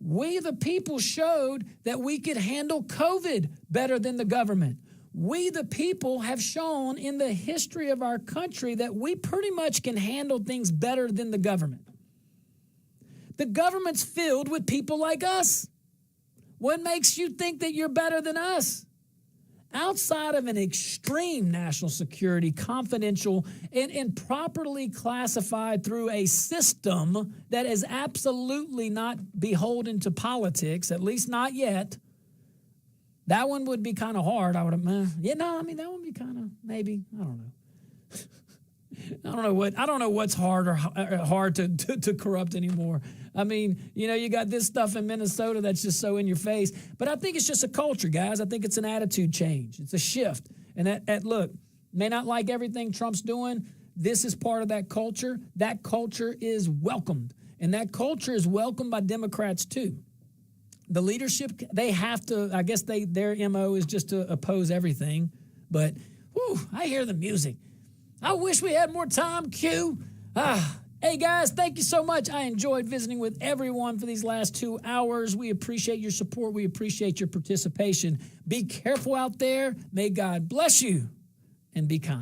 We, the people, showed that we could handle COVID better than the government. We, the people, have shown in the history of our country that we pretty much can handle things better than the government. The government's filled with people like us. What makes you think that you're better than us? Outside of an extreme national security, confidential, and properly classified through a system that is absolutely not beholden to politics, at least not yet, that one would be kind of hard. I would have, that would be kind of, maybe, I don't know. I don't know what's hard or hard to corrupt anymore. I mean, you got this stuff in Minnesota that's just so in your face. But I think it's just a culture, guys. I think it's an attitude change. It's a shift. And look, may not like everything Trump's doing. This is part of that culture. That culture is welcomed. And that culture is welcomed by Democrats too. The leadership, they have to, I guess their MO is just to oppose everything. But, I hear the music. I wish we had more time, Q. Hey, guys, thank you so much. I enjoyed visiting with everyone for these last 2 hours. We appreciate your support. We appreciate your participation. Be careful out there. May God bless you, and be kind.